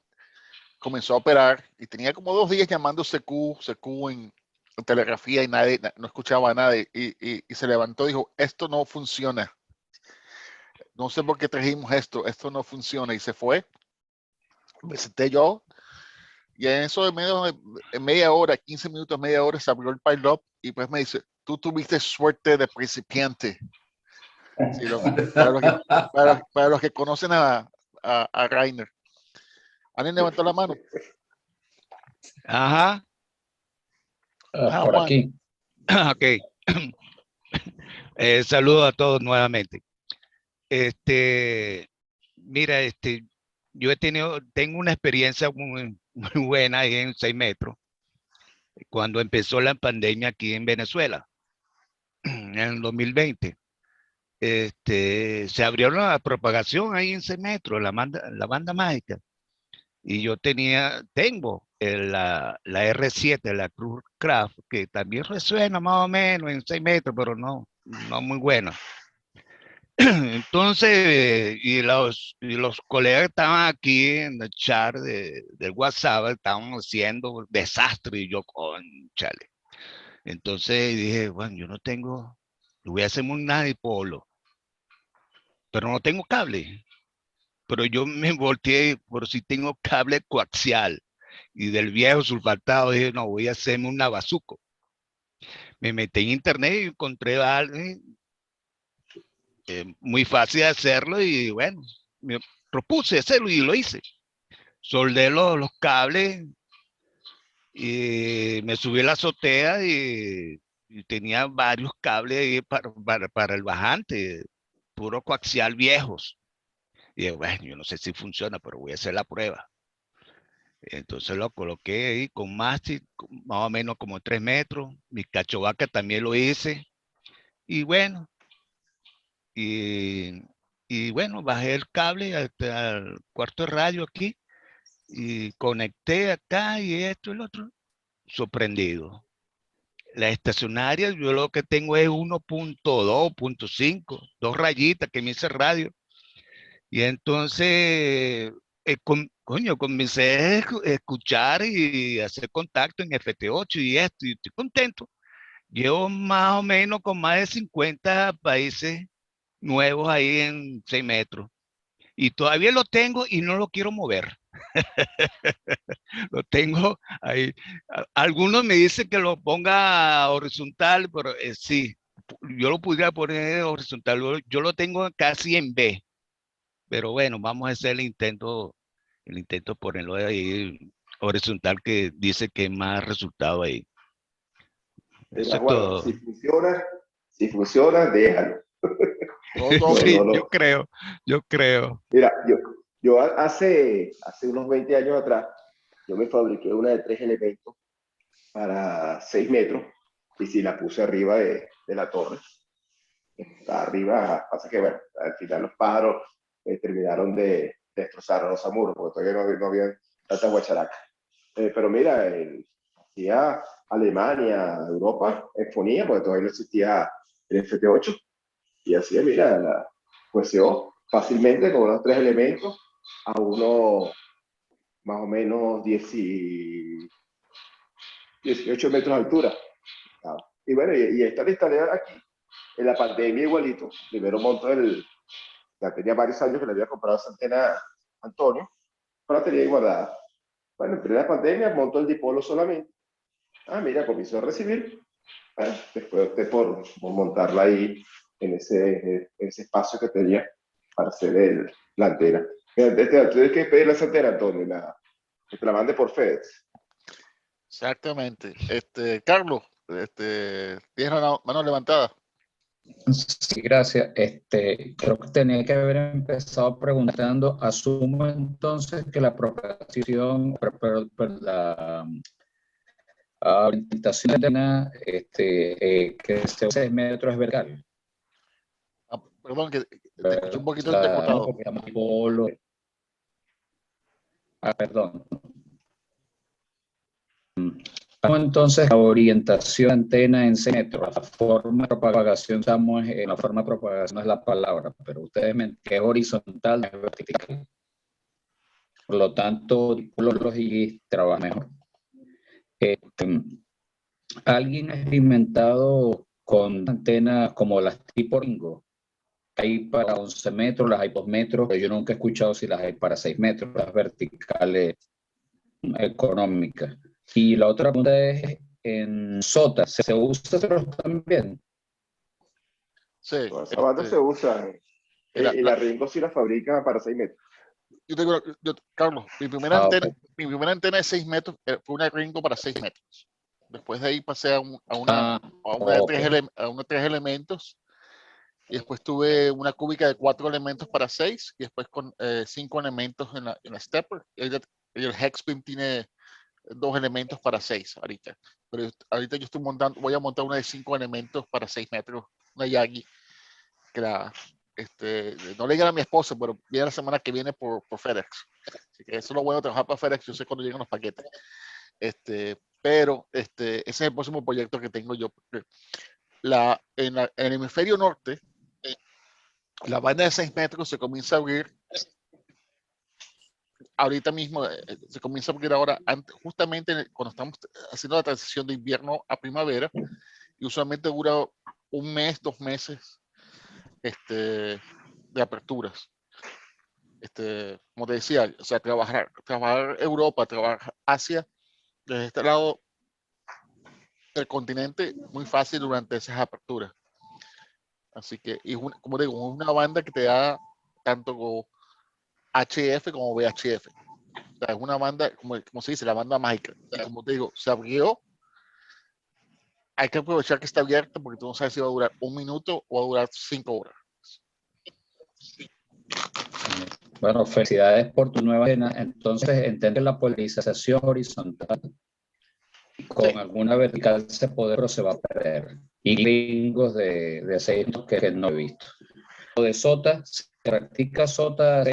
A: comenzó a operar y tenía como 2 días llamando CQ en telegrafía y nadie, no escuchaba nada y se levantó y dijo, esto no funciona. No sé por qué trajimos esto no funciona y se fue. Me senté yo y en eso en media hora, 15 minutos, media hora se abrió el pilot y pues me dice, tú tuviste suerte de principiante. Sí, para los que conocen a Rainer. ¿Alguien levantó la mano?
C: Ajá.
G: Por
A: Juan.
G: aquí.
C: Ok. Saludo a todos nuevamente. Mira, yo tengo una experiencia muy buena ahí en 6 metros, cuando empezó la pandemia aquí en Venezuela, en el 2020. Se abrió la propagación ahí en 6 metros, la banda mágica. Y yo tengo la R7, la Cruzcraft, que también resuena más o menos en 6 metros, pero no muy buena. Entonces, y los colegas que estaban aquí en el chat del WhatsApp estaban haciendo desastre y yo, cónchale. Entonces dije, bueno, yo voy a hacer un nadipolo, pero no tengo cable. Pero yo me volteé por si tengo cable coaxial y del viejo sulfatado dije, no, voy a hacerme un navazuco. Me metí en internet y encontré algo muy fácil de hacerlo y bueno, me propuse hacerlo y lo hice. Soldé los cables y me subí a la azotea y tenía varios cables ahí para el bajante, puro coaxial viejos. Y dije, bueno, yo no sé si funciona, pero voy a hacer la prueba. Entonces lo coloqué ahí con mástil, más o menos como 3 metros. Mi cachovaca también lo hice. Y bueno, y bueno, bajé el cable hasta el cuarto de radio aquí y conecté acá y esto y lo otro. Sorprendido. La estacionaria, yo lo que tengo es 1.2, 1.5, 2 rayitas que me hice radio. Y entonces, coño, comencé a escuchar y hacer contacto en FT8 y esto, y estoy contento. Llevo más o menos con más de 50 países nuevos ahí en 6 metros. Y todavía lo tengo y no lo quiero mover. Lo tengo ahí. Algunos me dicen que lo ponga horizontal, pero sí, yo lo pudiera poner horizontal. Yo lo tengo casi en B. Pero bueno, vamos a hacer el intento de ponerlo ahí horizontal que dice que más resultado ahí. Eso
B: Mira,
C: es
B: Juan,
C: todo.
B: si funciona, déjalo.
C: Sí,
B: No,
C: yo creo.
B: Mira, yo hace unos 20 años atrás, yo me fabriqué una de 3 elementos para 6 metros y si la puse arriba de la torre. Está arriba, pasa que bueno, al final los pájaros terminaron de destrozar los amuros, porque todavía no había tanta guacharaca. Pero mira, hacía Alemania, Europa, exponía, porque todavía no existía el FT8, y hacía, mira, la cohesión fácilmente con unos 3 elementos a unos más o menos 18 metros de altura. Y bueno, y esta la instalé aquí, en la pandemia igualito. Primero monto ya tenía varios años que le había comprado esa antena a Antonio, pero la tenía ahí guardada. Bueno, en plena pandemia montó el dipolo solamente. Mira, comenzó a recibir Bueno, después opté por montarla ahí en ese espacio que tenía para hacer la antena. Mira, tienes que pedir la antena, Antonio, que te la mande por FedEx.
A: Exactamente. Carlos, tienes la mano levantada.
G: Sí, gracias. Creo que tenía que haber empezado preguntando. Asumo entonces que la propagación, la orientación de la que sea 6 metros es vertical.
A: Perdón, que te escuché un poquito
G: La,
A: entrecortado.
G: porque estamos polo. Perdón. Entonces, la orientación de antena en 6 metros, la forma de propagación, estamos en la forma de propagación no es la palabra, pero ustedes me que es horizontal, no es vertical. Por lo tanto, los y trabaja mejor. ¿Alguien ha experimentado con antenas como las tipo Ringo? Hay para 11 metros, las hay 2 metros, pero yo nunca he escuchado si las hay para 6 metros, las verticales económicas. Y la otra pregunta es, en SOTA, ¿se usa también?
A: Sí.
B: Todas esas bandas se usan. Y la Ringo sí la fabrica para 6 metros.
A: Carlos, mi primera antena de 6 metros fue una Ringo para 6 metros. Después de ahí pasé a una de 3 elementos. Y después tuve una cúbica de 4 elementos para 6. Y después con 5 elementos en la stepper. El Hexbeam tiene 2 elementos para 6 ahorita. Pero ahorita yo voy a montar una de 5 elementos para 6 metros. Una Yagi. Que no le llegan a mi esposa, pero viene la semana que viene por FedEx. Así que eso es lo bueno de trabajar para FedEx. Yo sé cuando llegan los paquetes. Pero ese es el próximo proyecto que tengo yo. En el hemisferio norte, la banda de 6 metros se comienza a abrir ahorita mismo, se comienza a abrir ahora, justamente cuando estamos haciendo la transición de invierno a primavera, y usualmente dura 1 mes, 2 meses de aperturas. Como te decía, o sea, trabajar Europa, trabajar Asia, desde este lado del continente, muy fácil durante esas aperturas. Así que, como digo, es una banda que te da tanto HF como VHF. O sea, es una banda, como se dice, la banda mágica. Y como te digo, se abrió. Hay que aprovechar que está abierta porque tú no sabes si va a durar 1 minuto o va a durar 5 horas.
G: Bueno, felicidades por tu nueva antena. Entonces, entiende la polarización horizontal. Con alguna vertical pero se va a perder. Y gringos de 6 que no he visto. Lo de SOTA, ¿se practica SOTA?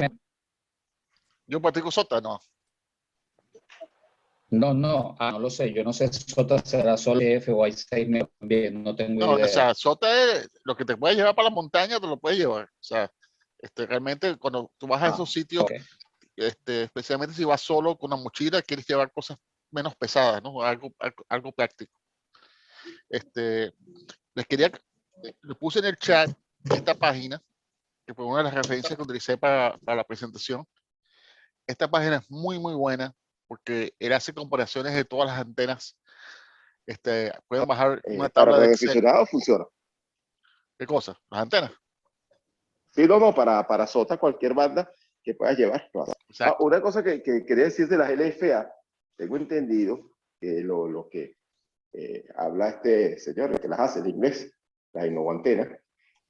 A: Yo practico SOTA, no.
G: No, no lo sé. Yo no sé si SOTA será solo F o hay 6 metros también. No tengo idea.
A: O sea, SOTA es lo que te puedes llevar para la montaña, te lo puedes llevar. O sea, realmente cuando tú vas a esos sitios,
G: Okay.
A: especialmente si vas solo con una mochila, quieres llevar cosas menos pesadas, ¿no? Algo práctico. Le puse en el chat esta página, que fue una de las referencias que utilicé para la presentación. Esta página es muy, muy buena porque él hace comparaciones de todas las antenas. Pueden bajar una tabla
B: ¿Para
A: de
B: el
A: Excel.
B: aficionado funciona?
A: ¿Qué cosa? Las antenas.
B: Sí, no, para SOTA, cualquier banda que puedas llevar. Una cosa que quería decir de las LFA, tengo entendido que lo que habla este señor, el que las hace, el inglés, las innovaantenas,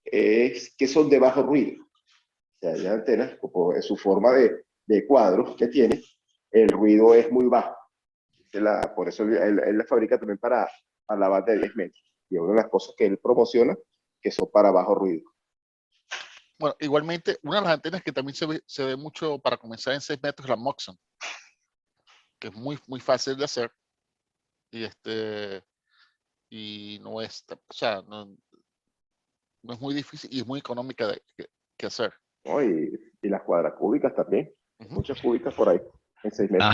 B: es que son de bajo ruido. O sea, las antenas, en su forma de cuadros que tiene, el ruido es muy bajo. Por eso él la fabrica también para la banda de 10 metros. Y una de las cosas que él promociona, que son para bajo ruido.
A: Bueno, igualmente, una de las antenas que también se ve mucho para comenzar en 6 metros es la Moxon, que es muy, muy fácil de hacer. Y no es, o sea, no es muy difícil y es muy económica que hacer.
B: ¿No? Y las cuadracúbicas también. Muchas cúbicas por ahí, en 6 metros.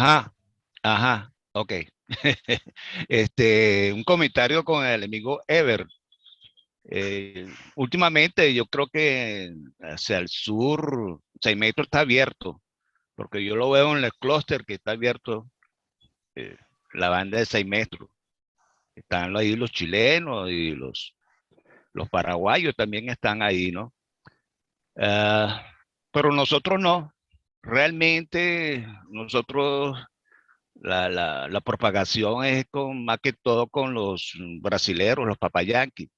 C: Ajá, ok. Un comentario con el amigo Ever. Últimamente yo creo que hacia el sur 6 metros está abierto, porque yo lo veo en el clúster que está abierto la banda de 6 metros. Están ahí los chilenos y los paraguayos también están ahí, ¿no? Pero nosotros no. Realmente nosotros la propagación es más que todo con los brasileros, los papayanquis.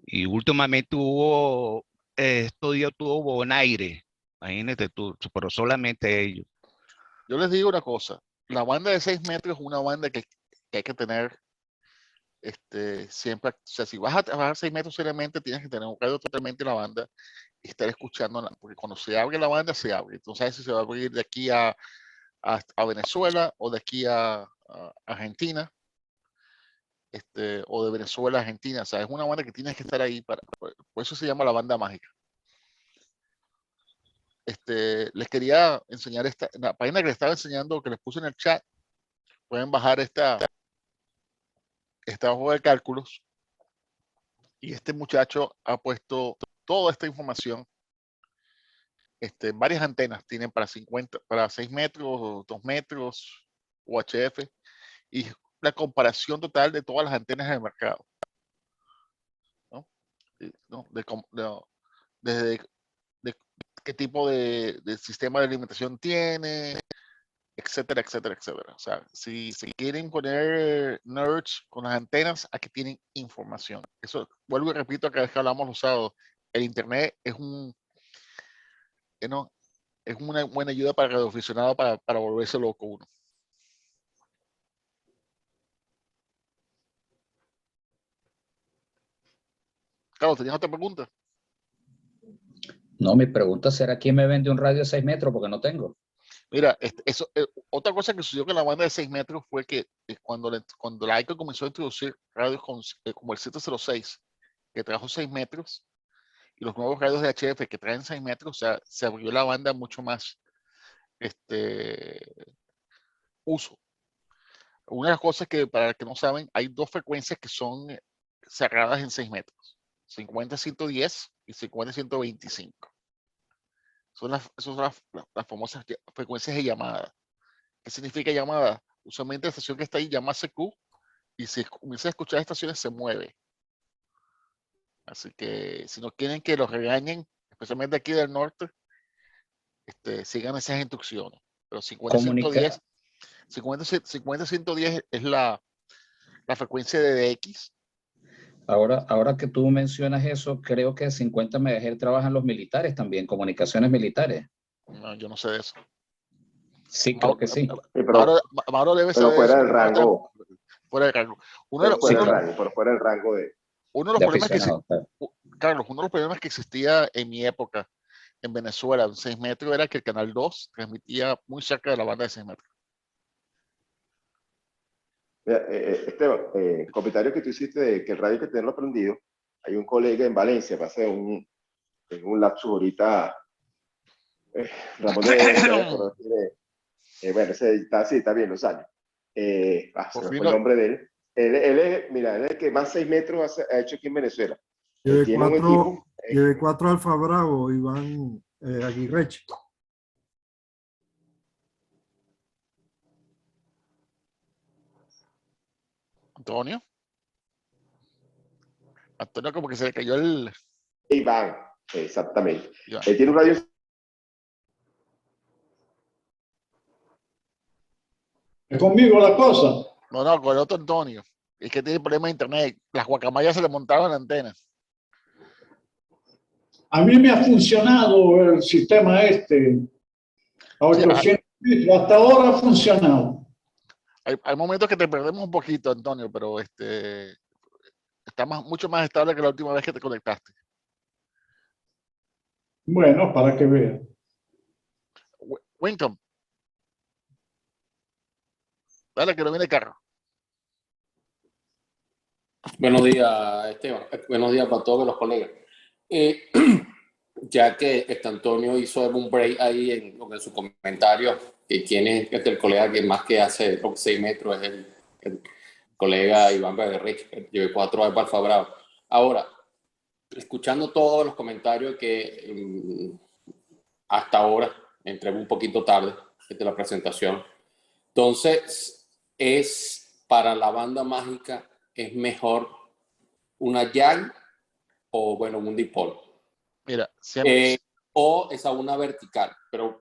C: Y últimamente hubo, estos días tuvo Bonaire, imagínate tú, pero solamente ellos.
A: Yo les digo una cosa, la banda de 6 metros es una banda que hay que tener siempre, o sea, si vas a trabajar 6 metros seriamente, tienes que tener un radio totalmente en la banda y estar escuchando, porque cuando se abre la banda, se abre. Entonces, sabes si se va a abrir de aquí a Venezuela o de aquí a Argentina, o de Venezuela a Argentina. O sea, es una banda que tienes que estar ahí, por eso se llama la banda mágica. Les quería enseñar la página que les estaba enseñando, que les puse en el chat. Pueden bajar esta hoja de cálculos y este muchacho ha puesto toda esta información. Varias antenas tienen para 6 metros, 2 metros, UHF, y la comparación total de todas las antenas del mercado, ¿no? Desde qué tipo de sistema de alimentación tiene, etcétera, etcétera, etcétera. O sea, si quieren poner nerds con las antenas, aquí tienen información. Eso, vuelvo y repito, cada vez que hablamos los sábados, el internet es es una buena ayuda para el radioaficionado para volverse loco uno. Carlos, ¿tenías otra pregunta?
G: No, mi pregunta será quién me vende un radio de 6 metros porque no tengo.
A: Mira, otra cosa que sucedió con la banda de 6 metros fue que cuando la ICO comenzó a introducir radios como el 706, que trajo 6 metros, y los nuevos radios de HF que traen 6 metros, o sea, se abrió la banda mucho más uso. Una de las cosas que, para los que no saben, hay dos frecuencias que son cerradas en 6 metros, 50-110 y 50-125. Son las famosas frecuencias de llamada. ¿Qué significa llamada? Usualmente la estación que está ahí llama CQ y si comienza a escuchar estaciones se mueve. Así que si no quieren que los regañen, especialmente aquí del norte, sigan esas instrucciones. Pero 50-110 es la frecuencia de DX.
G: Ahora que tú mencionas eso, creo que 50 MHz trabajan los militares también, comunicaciones militares.
A: No, yo no sé de eso.
G: Sí, creo que sí.
A: Mauro debe saber
B: fuera
A: eso.
B: del rango.
A: Fuera del rango.
B: Fuera del rango de...
A: Uno de los problemas Carlos, uno de los problemas que existía en mi época en Venezuela, en 6 metros, era que el canal 2 transmitía muy cerca de la banda de 6 metros.
B: Esteban, el comentario que tú hiciste de que el radio hay que tenerlo prendido, hay un colega en Valencia, pasé en un lapso ahorita, Ramón bueno, ese está bien los años. Se me fue el nombre de él. Él es el que más 6 metros ha hecho aquí en Venezuela.
F: Llevé 4 Alfa Bravo, Iván Aguirreche.
A: Antonio, como que se le cayó el...
B: Iván, exactamente.
A: Iván.
B: Él tiene un radio...
D: ¿Es conmigo la cosa?
A: No, con el otro Antonio. Es que tiene problemas de internet. Las guacamayas se le montaron en la antena.
D: A mí me ha funcionado el sistema a 800 litros. Hasta ahora ha funcionado.
A: Hay momentos que te perdemos un poquito, Antonio, pero está mucho más estable que la última vez que te conectaste.
D: Bueno, para que vean.
A: Wincom. Dale, que no viene carro.
I: Buenos días, Esteban. Buenos días para todos los colegas. Ya que Antonio hizo un break ahí en su comentario, que tiene el colega que más que hace 6 metros es el colega Iván Aguirreche, que lleve 4 años para Alfa Bravo. Ahora, escuchando todos los comentarios que hasta ahora, entré un poquito tarde desde la presentación, entonces es para la banda mágica es mejor una YAG o, bueno, un dipolo.
A: Mira, siempre,
I: O esa una vertical, pero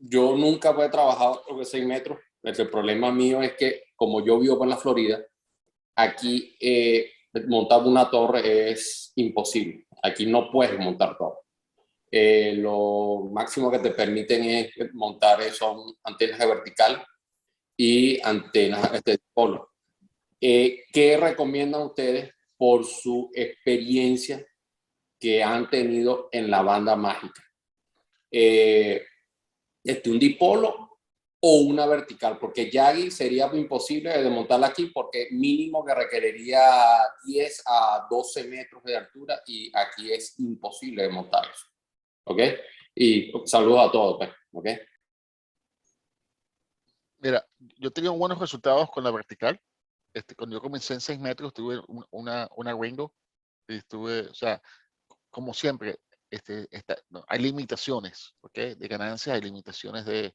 I: yo nunca he trabajado sobre 6 metros. El problema mío es que, como yo vivo en la Florida, aquí montar una torre es imposible. Aquí no puedes montar torre. Lo máximo que te permiten es montar son antenas de vertical y antenas de dipolo. ¿Qué recomiendan ustedes por su experiencia que han tenido en la banda mágica? ¿Un dipolo o una vertical? Porque Yagi sería imposible de montarla aquí porque mínimo que requeriría 10 a 12 metros de altura y aquí es imposible de montar eso. ¿Ok? Y saludos a todos, pues. ¿Ok?
A: mira, yo he tenido buenos resultados con la vertical. Cuando yo comencé en 6 metros, tuve una Ringo y estuve, o sea, como siempre, no, hay limitaciones, ¿ok? De ganancias, hay limitaciones de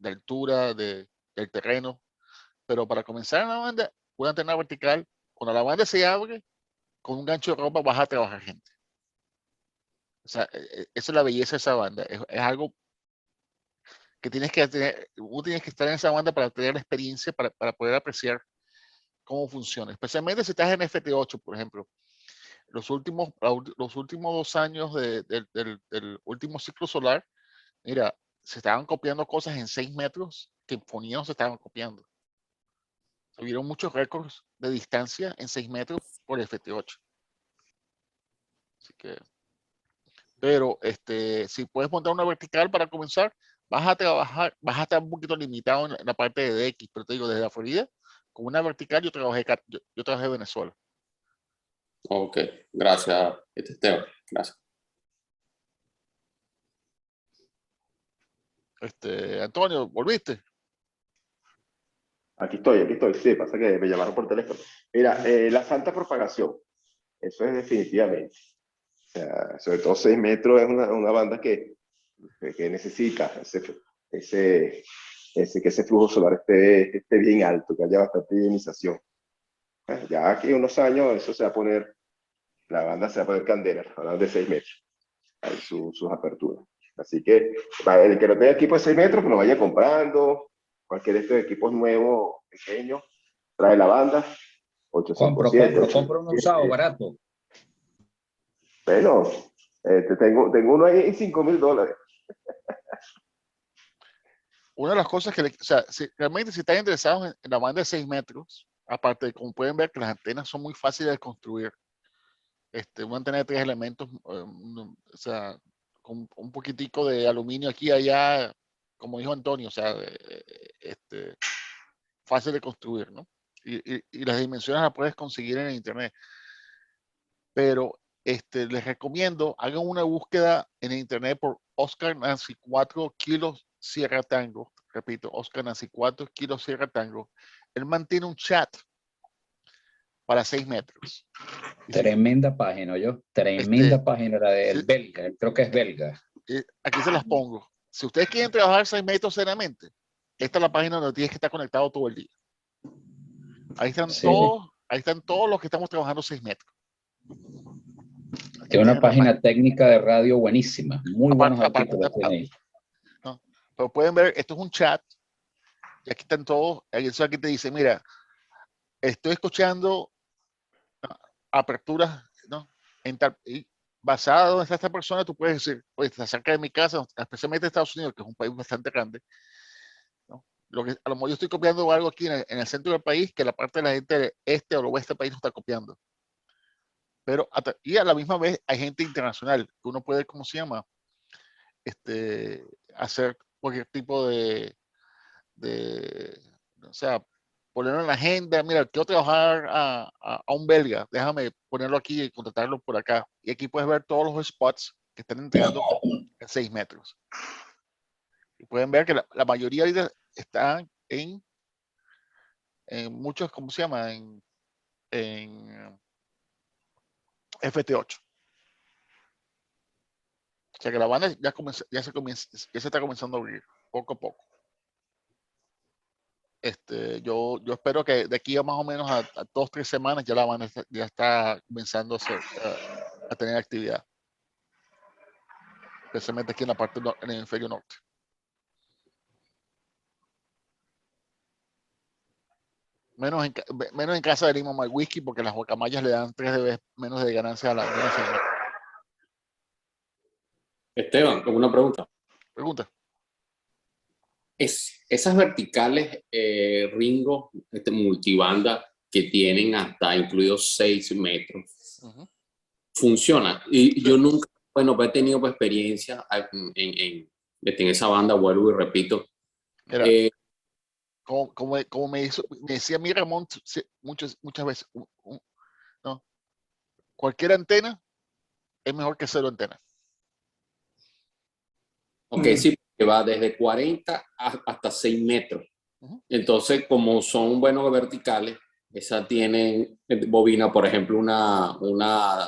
A: altura, del terreno, pero para comenzar en la banda, una antena vertical, cuando la banda se abre, con un gancho de ropa vas a trabajar gente. O sea, esa es la belleza de esa banda. Es algo que tienes que tener, uno tienes que estar en esa banda para tener la experiencia, para poder apreciar cómo funciona. Especialmente si estás en FT8, por ejemplo. Los últimos 2 años del último ciclo solar, mira, se estaban copiando cosas en 6 metros que en fonía no se estaban copiando. Hubieron muchos récords de distancia en 6 metros por FT8. Así que, pero si puedes montar una vertical para comenzar, vas a trabajar, vas a estar un poquito limitado en la parte de DX, pero te digo, desde la Florida, con una vertical yo trabajé en Venezuela.
I: Ok, gracias, Esteban. Gracias.
A: Antonio, ¿volviste?
B: Aquí estoy. Sí, pasa que me llamaron por teléfono. Mira, la santa propagación, eso es definitivamente. O sea, sobre todo 6 metros es una banda que necesita que ese flujo solar esté bien alto, que haya bastante ionización. Ya aquí unos años eso se va a poner, la banda se va a poner candela, hablando de 6 metros, hay sus aperturas. Así que el que no tenga equipo de 6 metros, que lo vaya comprando, cualquier de estos equipos nuevos, pequeños, trae la banda, 857.
G: Compro un usado barato.
B: Bueno, tengo uno ahí en $5,000.
A: Una de las cosas que, o sea, realmente si están interesados en la banda de 6 metros, aparte de como pueden ver que las antenas son muy fáciles de construir, una antena de 3 elementos, o sea, con un poquitico de aluminio aquí y allá, como dijo Antonio, o sea, fácil de construir, ¿no? Y las dimensiones las puedes conseguir en el internet. Pero les recomiendo, hagan una búsqueda en el internet por Oscar Nancy 4 kilos Sierra Tango. Repito, Oscar Nancy 4 kilos Sierra Tango. Él mantiene un chat para 6 metros.
G: Tremenda página, yo. Tremenda página la del belga. Creo que es belga.
A: Aquí se las pongo. Si ustedes quieren trabajar 6 metros seriamente, esta es la página donde tienes que estar conectado todo el día. Ahí están todos los que estamos trabajando 6 metros.
G: Tiene una página técnica de radio buenísima. Muy buenos artículos tiene ahí.
A: ¿No? Pero pueden ver, esto es un chat. Y aquí están todos. Eso aquí te dice, mira, estoy escuchando aperturas, ¿no? Y basado donde está esta persona, tú puedes decir, oye, está cerca de mi casa, especialmente en Estados Unidos, que es un país bastante grande, ¿no? A lo mejor yo estoy copiando algo aquí en el centro del país que la parte de la gente del este o el oeste del país no está copiando. Pero, y a la misma vez hay gente internacional que uno puede, ¿cómo se llama? Hacer cualquier tipo o sea, ponerlo en la agenda. Mira, quiero trabajar a un belga, déjame ponerlo aquí y contratarlo por acá. Y aquí puedes ver todos los spots que están entregando en 6 metros. Y pueden ver que la mayoría ahorita están en muchos, ¿cómo se llama? En FT8. O sea que la banda ya se está comenzando a abrir poco a poco. Yo espero que de aquí a más o menos a 2-3 semanas ya la banda ya está comenzando a tener actividad, especialmente aquí en la parte en el hemisferio norte. Menos en casa de Lima My Whisky, porque las guacamayas le dan 3 veces menos de ganancia a la antena.
I: Esteban, con una pregunta.
A: Pregunta.
I: Esas verticales Ringo multibanda que tienen hasta incluidos 6 metros, funcionan. Y yo nunca, bueno, he tenido experiencia en esa banda, vuelvo y repito.
A: Mira, como me decía mi Ramón muchas veces, ¿no? Cualquier antena es mejor que 0 antenas.
I: Ok, sí, que va desde 40 hasta 6 metros. Entonces, como son buenos verticales, esas tienen bobina, por ejemplo, una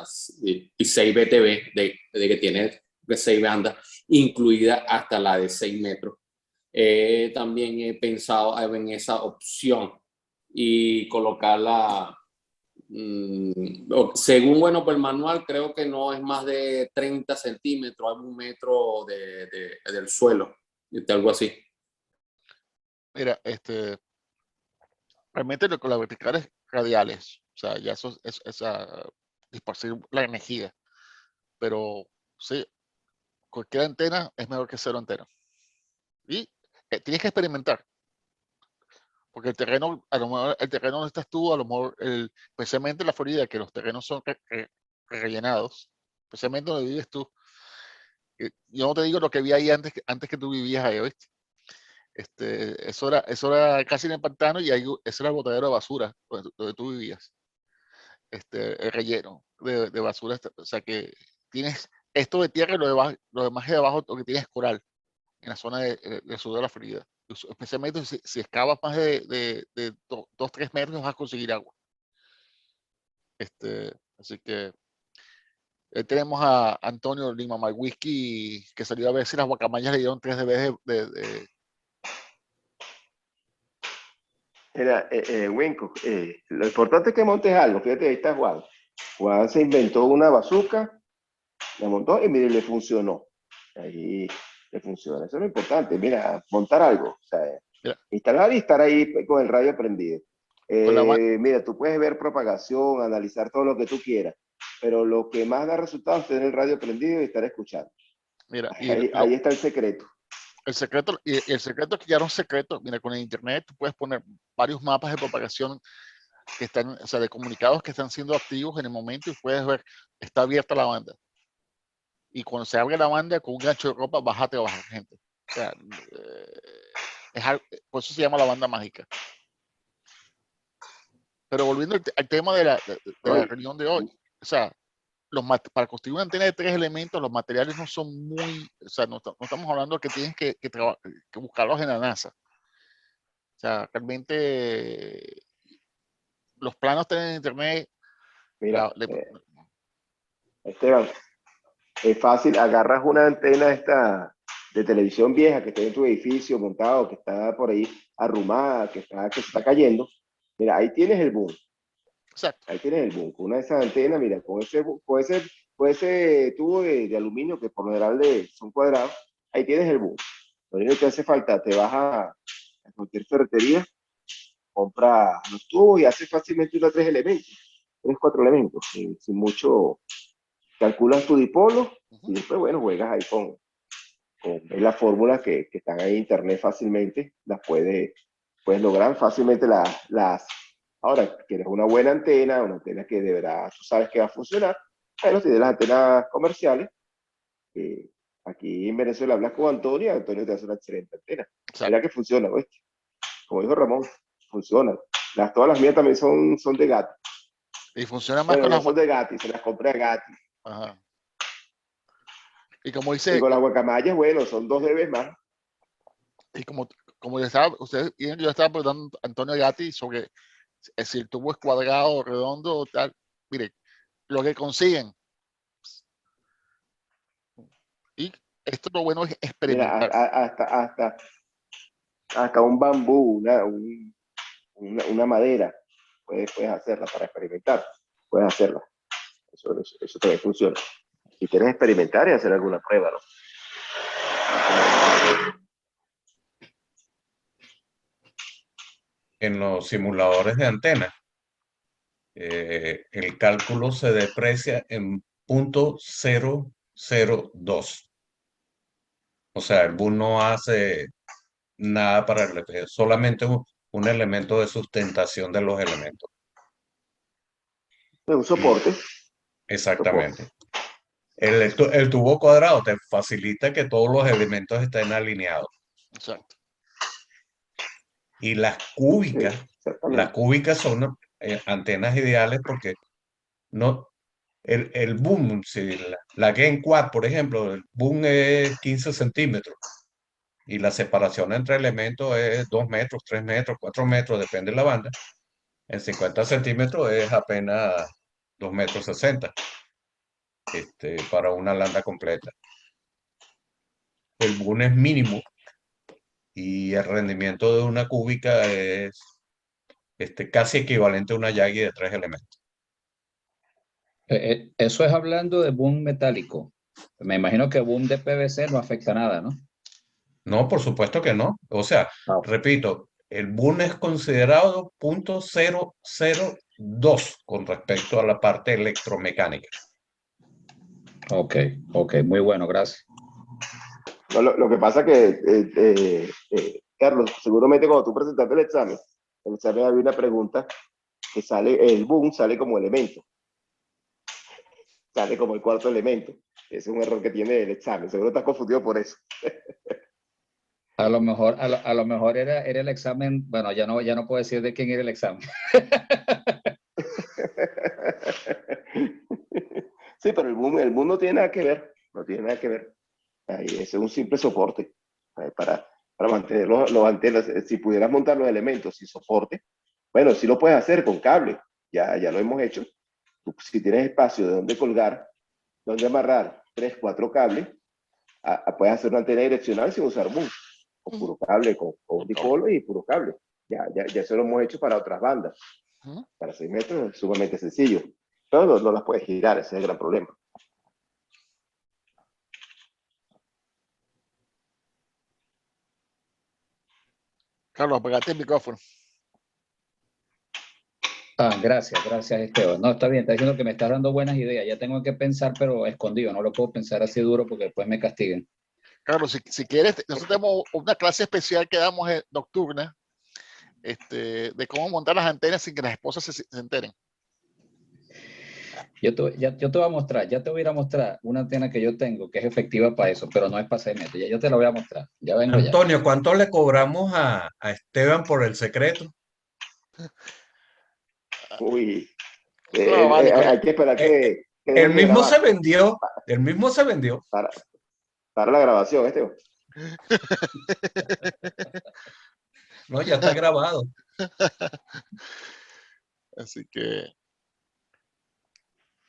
I: 6 BTV de que tiene 6 bandas, incluida hasta la de 6 metros. También he pensado en esa opción y colocarla, según, bueno, por el manual, creo que no es más de 30 centímetros, a 1 metro del suelo, algo así.
A: Mira, realmente con las verticales radiales, o sea, ya eso es dispersar la energía, pero sí, cualquier antena es mejor que 0 antenas. Y tienes que experimentar, porque el terreno, a lo mejor el terreno donde estás tú, a lo mejor, especialmente en la Florida, que los terrenos son rellenados, especialmente donde vives tú. Yo no te digo lo que vi ahí antes que tú vivías ahí, ¿viste? Eso era casi en el pantano y ahí, eso era el botadero de basura donde tú vivías. El relleno de basura, o sea que tienes esto de tierra y lo demás de abajo, lo que tienes es coral en la zona del sur de la Florida. Especialmente si excavas más de 2-3 metros vas a conseguir agua. Así que tenemos a Antonio Lima My Whisky que salió a ver si las guacamayas le dieron 3 dB
B: Mira, Winco, lo importante es que montes algo. Fíjate, ahí está Juan. Juan se inventó una bazooka, la montó y mire, le funcionó. Ahí le funciona. Eso es lo importante. Mira, montar algo. O sea, instalar y estar ahí con el radio prendido. Mira, tú puedes ver propagación, analizar todo lo que tú quieras, pero lo que más da resultados es tener el radio prendido y estar escuchando.
A: Mira,
B: ahí está el secreto.
A: El secreto es que ya no es secreto. Mira, con el internet tú puedes poner varios mapas de propagación que están, o sea, de comunicados que están siendo activos en el momento y puedes ver, está abierta la banda. Y cuando se abre la banda con un gancho de ropa, bájate a bajar gente. O sea, por eso se llama la banda mágica. Pero volviendo al tema de la reunión de hoy, o sea, para construir una antena de 3 elementos, los materiales no son muy, o sea, no estamos hablando de que tienes que buscarlos en la NASA. O sea, realmente los planos están en internet.
B: Mira, Esteban, es fácil, agarras una antena esta de televisión vieja que está en tu edificio montado, que está por ahí arrumada, que se está cayendo. Mira, ahí tienes el boom.
A: Exacto.
B: Ahí tienes el boom. Con una de esas antenas, mira, con ese tubo de aluminio que por lo general son cuadrados, ahí tienes el boom. Lo único que te hace falta, te vas a cualquier ferretería, compra los tubos y haces fácilmente 1 o 3 elementos, 3 o 4 elementos, sin mucho. Calculas tu dipolo y después, bueno, juegas ahí con las fórmulas que están ahí en internet fácilmente, las puedes lograr fácilmente ahora, quieres una buena antena que de verdad tú sabes que va a funcionar, pero tienes las antenas comerciales, aquí en Venezuela hablas con Antonio te hace una excelente antena. Mira que funciona, ¿ves? Como dijo Ramón, funciona. Todas las mías también son de Gatti.
A: Y funciona más con
B: las son de Gatti, se las compré a Gatti.
A: Ajá. Y como dice.
B: Y con las guacamayas, bueno, son 2 dB más.
A: Y como yo estaba preguntando a Antonio Gatti sobre si el tubo es cuadrado, redondo o tal. Mire, lo que consiguen. Y esto lo bueno es experimentar.
B: Mira, Hasta un bambú, una madera, puedes hacerla para experimentar, puedes hacerla. Eso también funciona. Si quieres experimentar y hacer alguna prueba, ¿no?
E: En los simuladores de antenas, el cálculo se deprecia en 0.002. O sea, el boom no hace nada para solamente un elemento de sustentación de los elementos.
B: Es un soporte.
E: Exactamente. El tubo cuadrado te facilita que todos los elementos estén alineados.
A: Exacto.
E: Y las cúbicas son antenas ideales porque no, el boom, si la Game Quad, por ejemplo, el boom es 15 centímetros y la separación entre elementos es 2 metros, 3 metros, 4 metros, depende de la banda. En 50 centímetros es apenas 2 metros 60 para una landa completa. El boom es mínimo y el rendimiento de una cúbica es casi equivalente a una Yagi de 3 elementos.
G: Eso es hablando de boom metálico. Me imagino que boom de PVC no afecta nada, ¿no?
E: No, por supuesto que no. O sea, repito, el boom es considerado 0.002 con respecto a la parte electromecánica.
G: Ok, muy bueno, gracias.
B: No, lo que pasa que, Carlos, seguramente cuando tú presentaste el examen había una pregunta que el boom sale como elemento. Sale como el cuarto elemento. Ese es un error que tiene el examen. Seguro estás confundido por eso.
G: A lo mejor era el examen. Bueno, ya no puedo decir de quién era el examen.
B: Sí, pero el boom no tiene nada que ver. No tiene nada que ver. Ahí, ese es un simple soporte para mantener los antenas. Si pudieras montar los elementos sin soporte, bueno, sí lo puedes hacer con cable. Ya lo hemos hecho. Si tienes espacio de donde colgar, donde amarrar 3, 4 cables, puedes hacer una antena direccional sin usar boom, con puro cable, con dipolo y puro cable. Ya eso lo hemos hecho para otras bandas. Para 6 metros es sumamente sencillo. Pero no las puedes girar, ese es el gran problema.
A: Carlos, apagate el micrófono.
G: Gracias, Esteban. No, está bien, está diciendo que me estás dando buenas ideas. Ya tengo que pensar, pero escondido. No lo puedo pensar así duro porque después me castiguen.
A: Carlos, si quieres, nosotros tenemos una clase especial que damos nocturna de cómo montar las antenas sin que las esposas se enteren.
G: Yo te voy a mostrar, ya te voy a ir a mostrar una antena que yo tengo que es efectiva para eso, pero no es para 6 metros. Ya yo te la voy a mostrar. Ya vengo.
E: Antonio, ¿cuánto le cobramos a Esteban por el secreto?
B: Uy, hay que esperar que
E: el mismo se vendió. El mismo se vendió.
B: Para la grabación, Esteban.
E: No, ya está grabado.
A: Así que.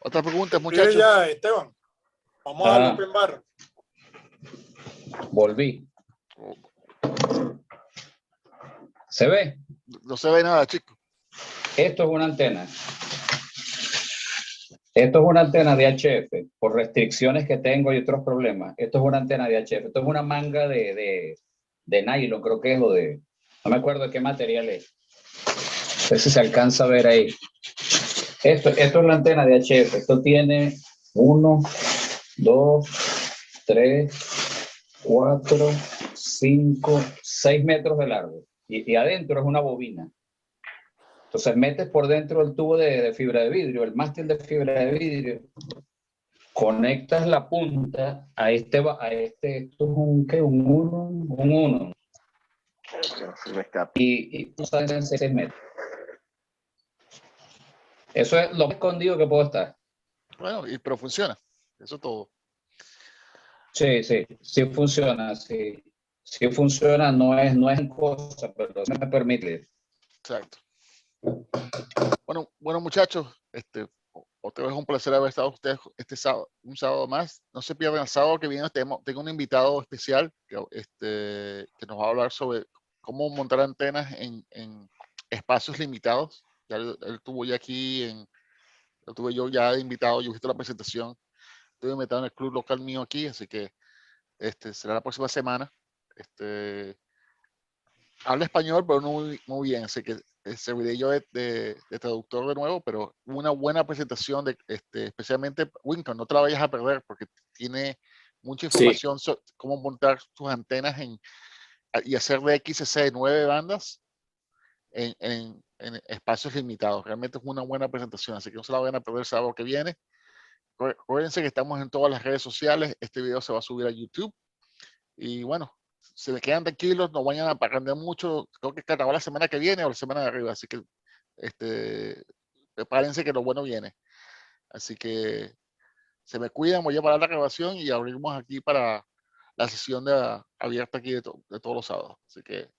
A: Otra pregunta, muchachos.
J: Ya, Esteban. Vamos a darle open bar.
G: Volví. ¿Se ve?
A: No se ve nada, chicos.
G: Esto es una antena. Esto es una antena de HF. Por restricciones que tengo y otros problemas. Esto es una antena de HF. Esto es una manga de nylon, creo que es, o de... No me acuerdo de qué material es. No sé si se alcanza a ver ahí. Esto es la antena de HF. Esto tiene 1, 2, 3, 4, 5, 6 metros de largo. Y adentro es una bobina. Entonces metes por dentro el tubo de fibra de vidrio, el mástil de fibra de vidrio, conectas la punta a esto es un 1. Y salen en 6 metros. Eso es lo más escondido que puedo estar.
A: Bueno, pero funciona. Eso es todo. Sí
G: funciona. Sí funciona, no es en cosa, pero se me permite.
A: Exacto. Bueno, muchachos, otra vez un placer haber estado ustedes un sábado más. No se pierdan el sábado que viene. Tengo un invitado especial que nos va a hablar sobre cómo montar antenas en espacios limitados. Ya él tuvo ya aquí, lo tuve yo ya de invitado, yo he visto la presentación, estuve invitado en el club local mío aquí, así que será la próxima semana. Habla español, pero no muy bien, así que serviré yo de traductor de nuevo, pero una buena presentación, especialmente Winton, no te la vayas a perder porque tiene mucha información sobre cómo montar tus antenas y hacer de XC de 9 bandas en espacios limitados. Realmente es una buena presentación, así que no se la vayan a perder el sábado que viene. Recuérdense que estamos en todas las redes sociales, este video se va a subir a YouTube y bueno, se me quedan tranquilos, no vayan a aprender mucho, creo que carnaval la semana que viene o la semana de arriba, así que prepárense que lo bueno viene. Así que se me cuidan, voy a parar la grabación y abrimos aquí para la sesión abierta aquí de todos los sábados. Así que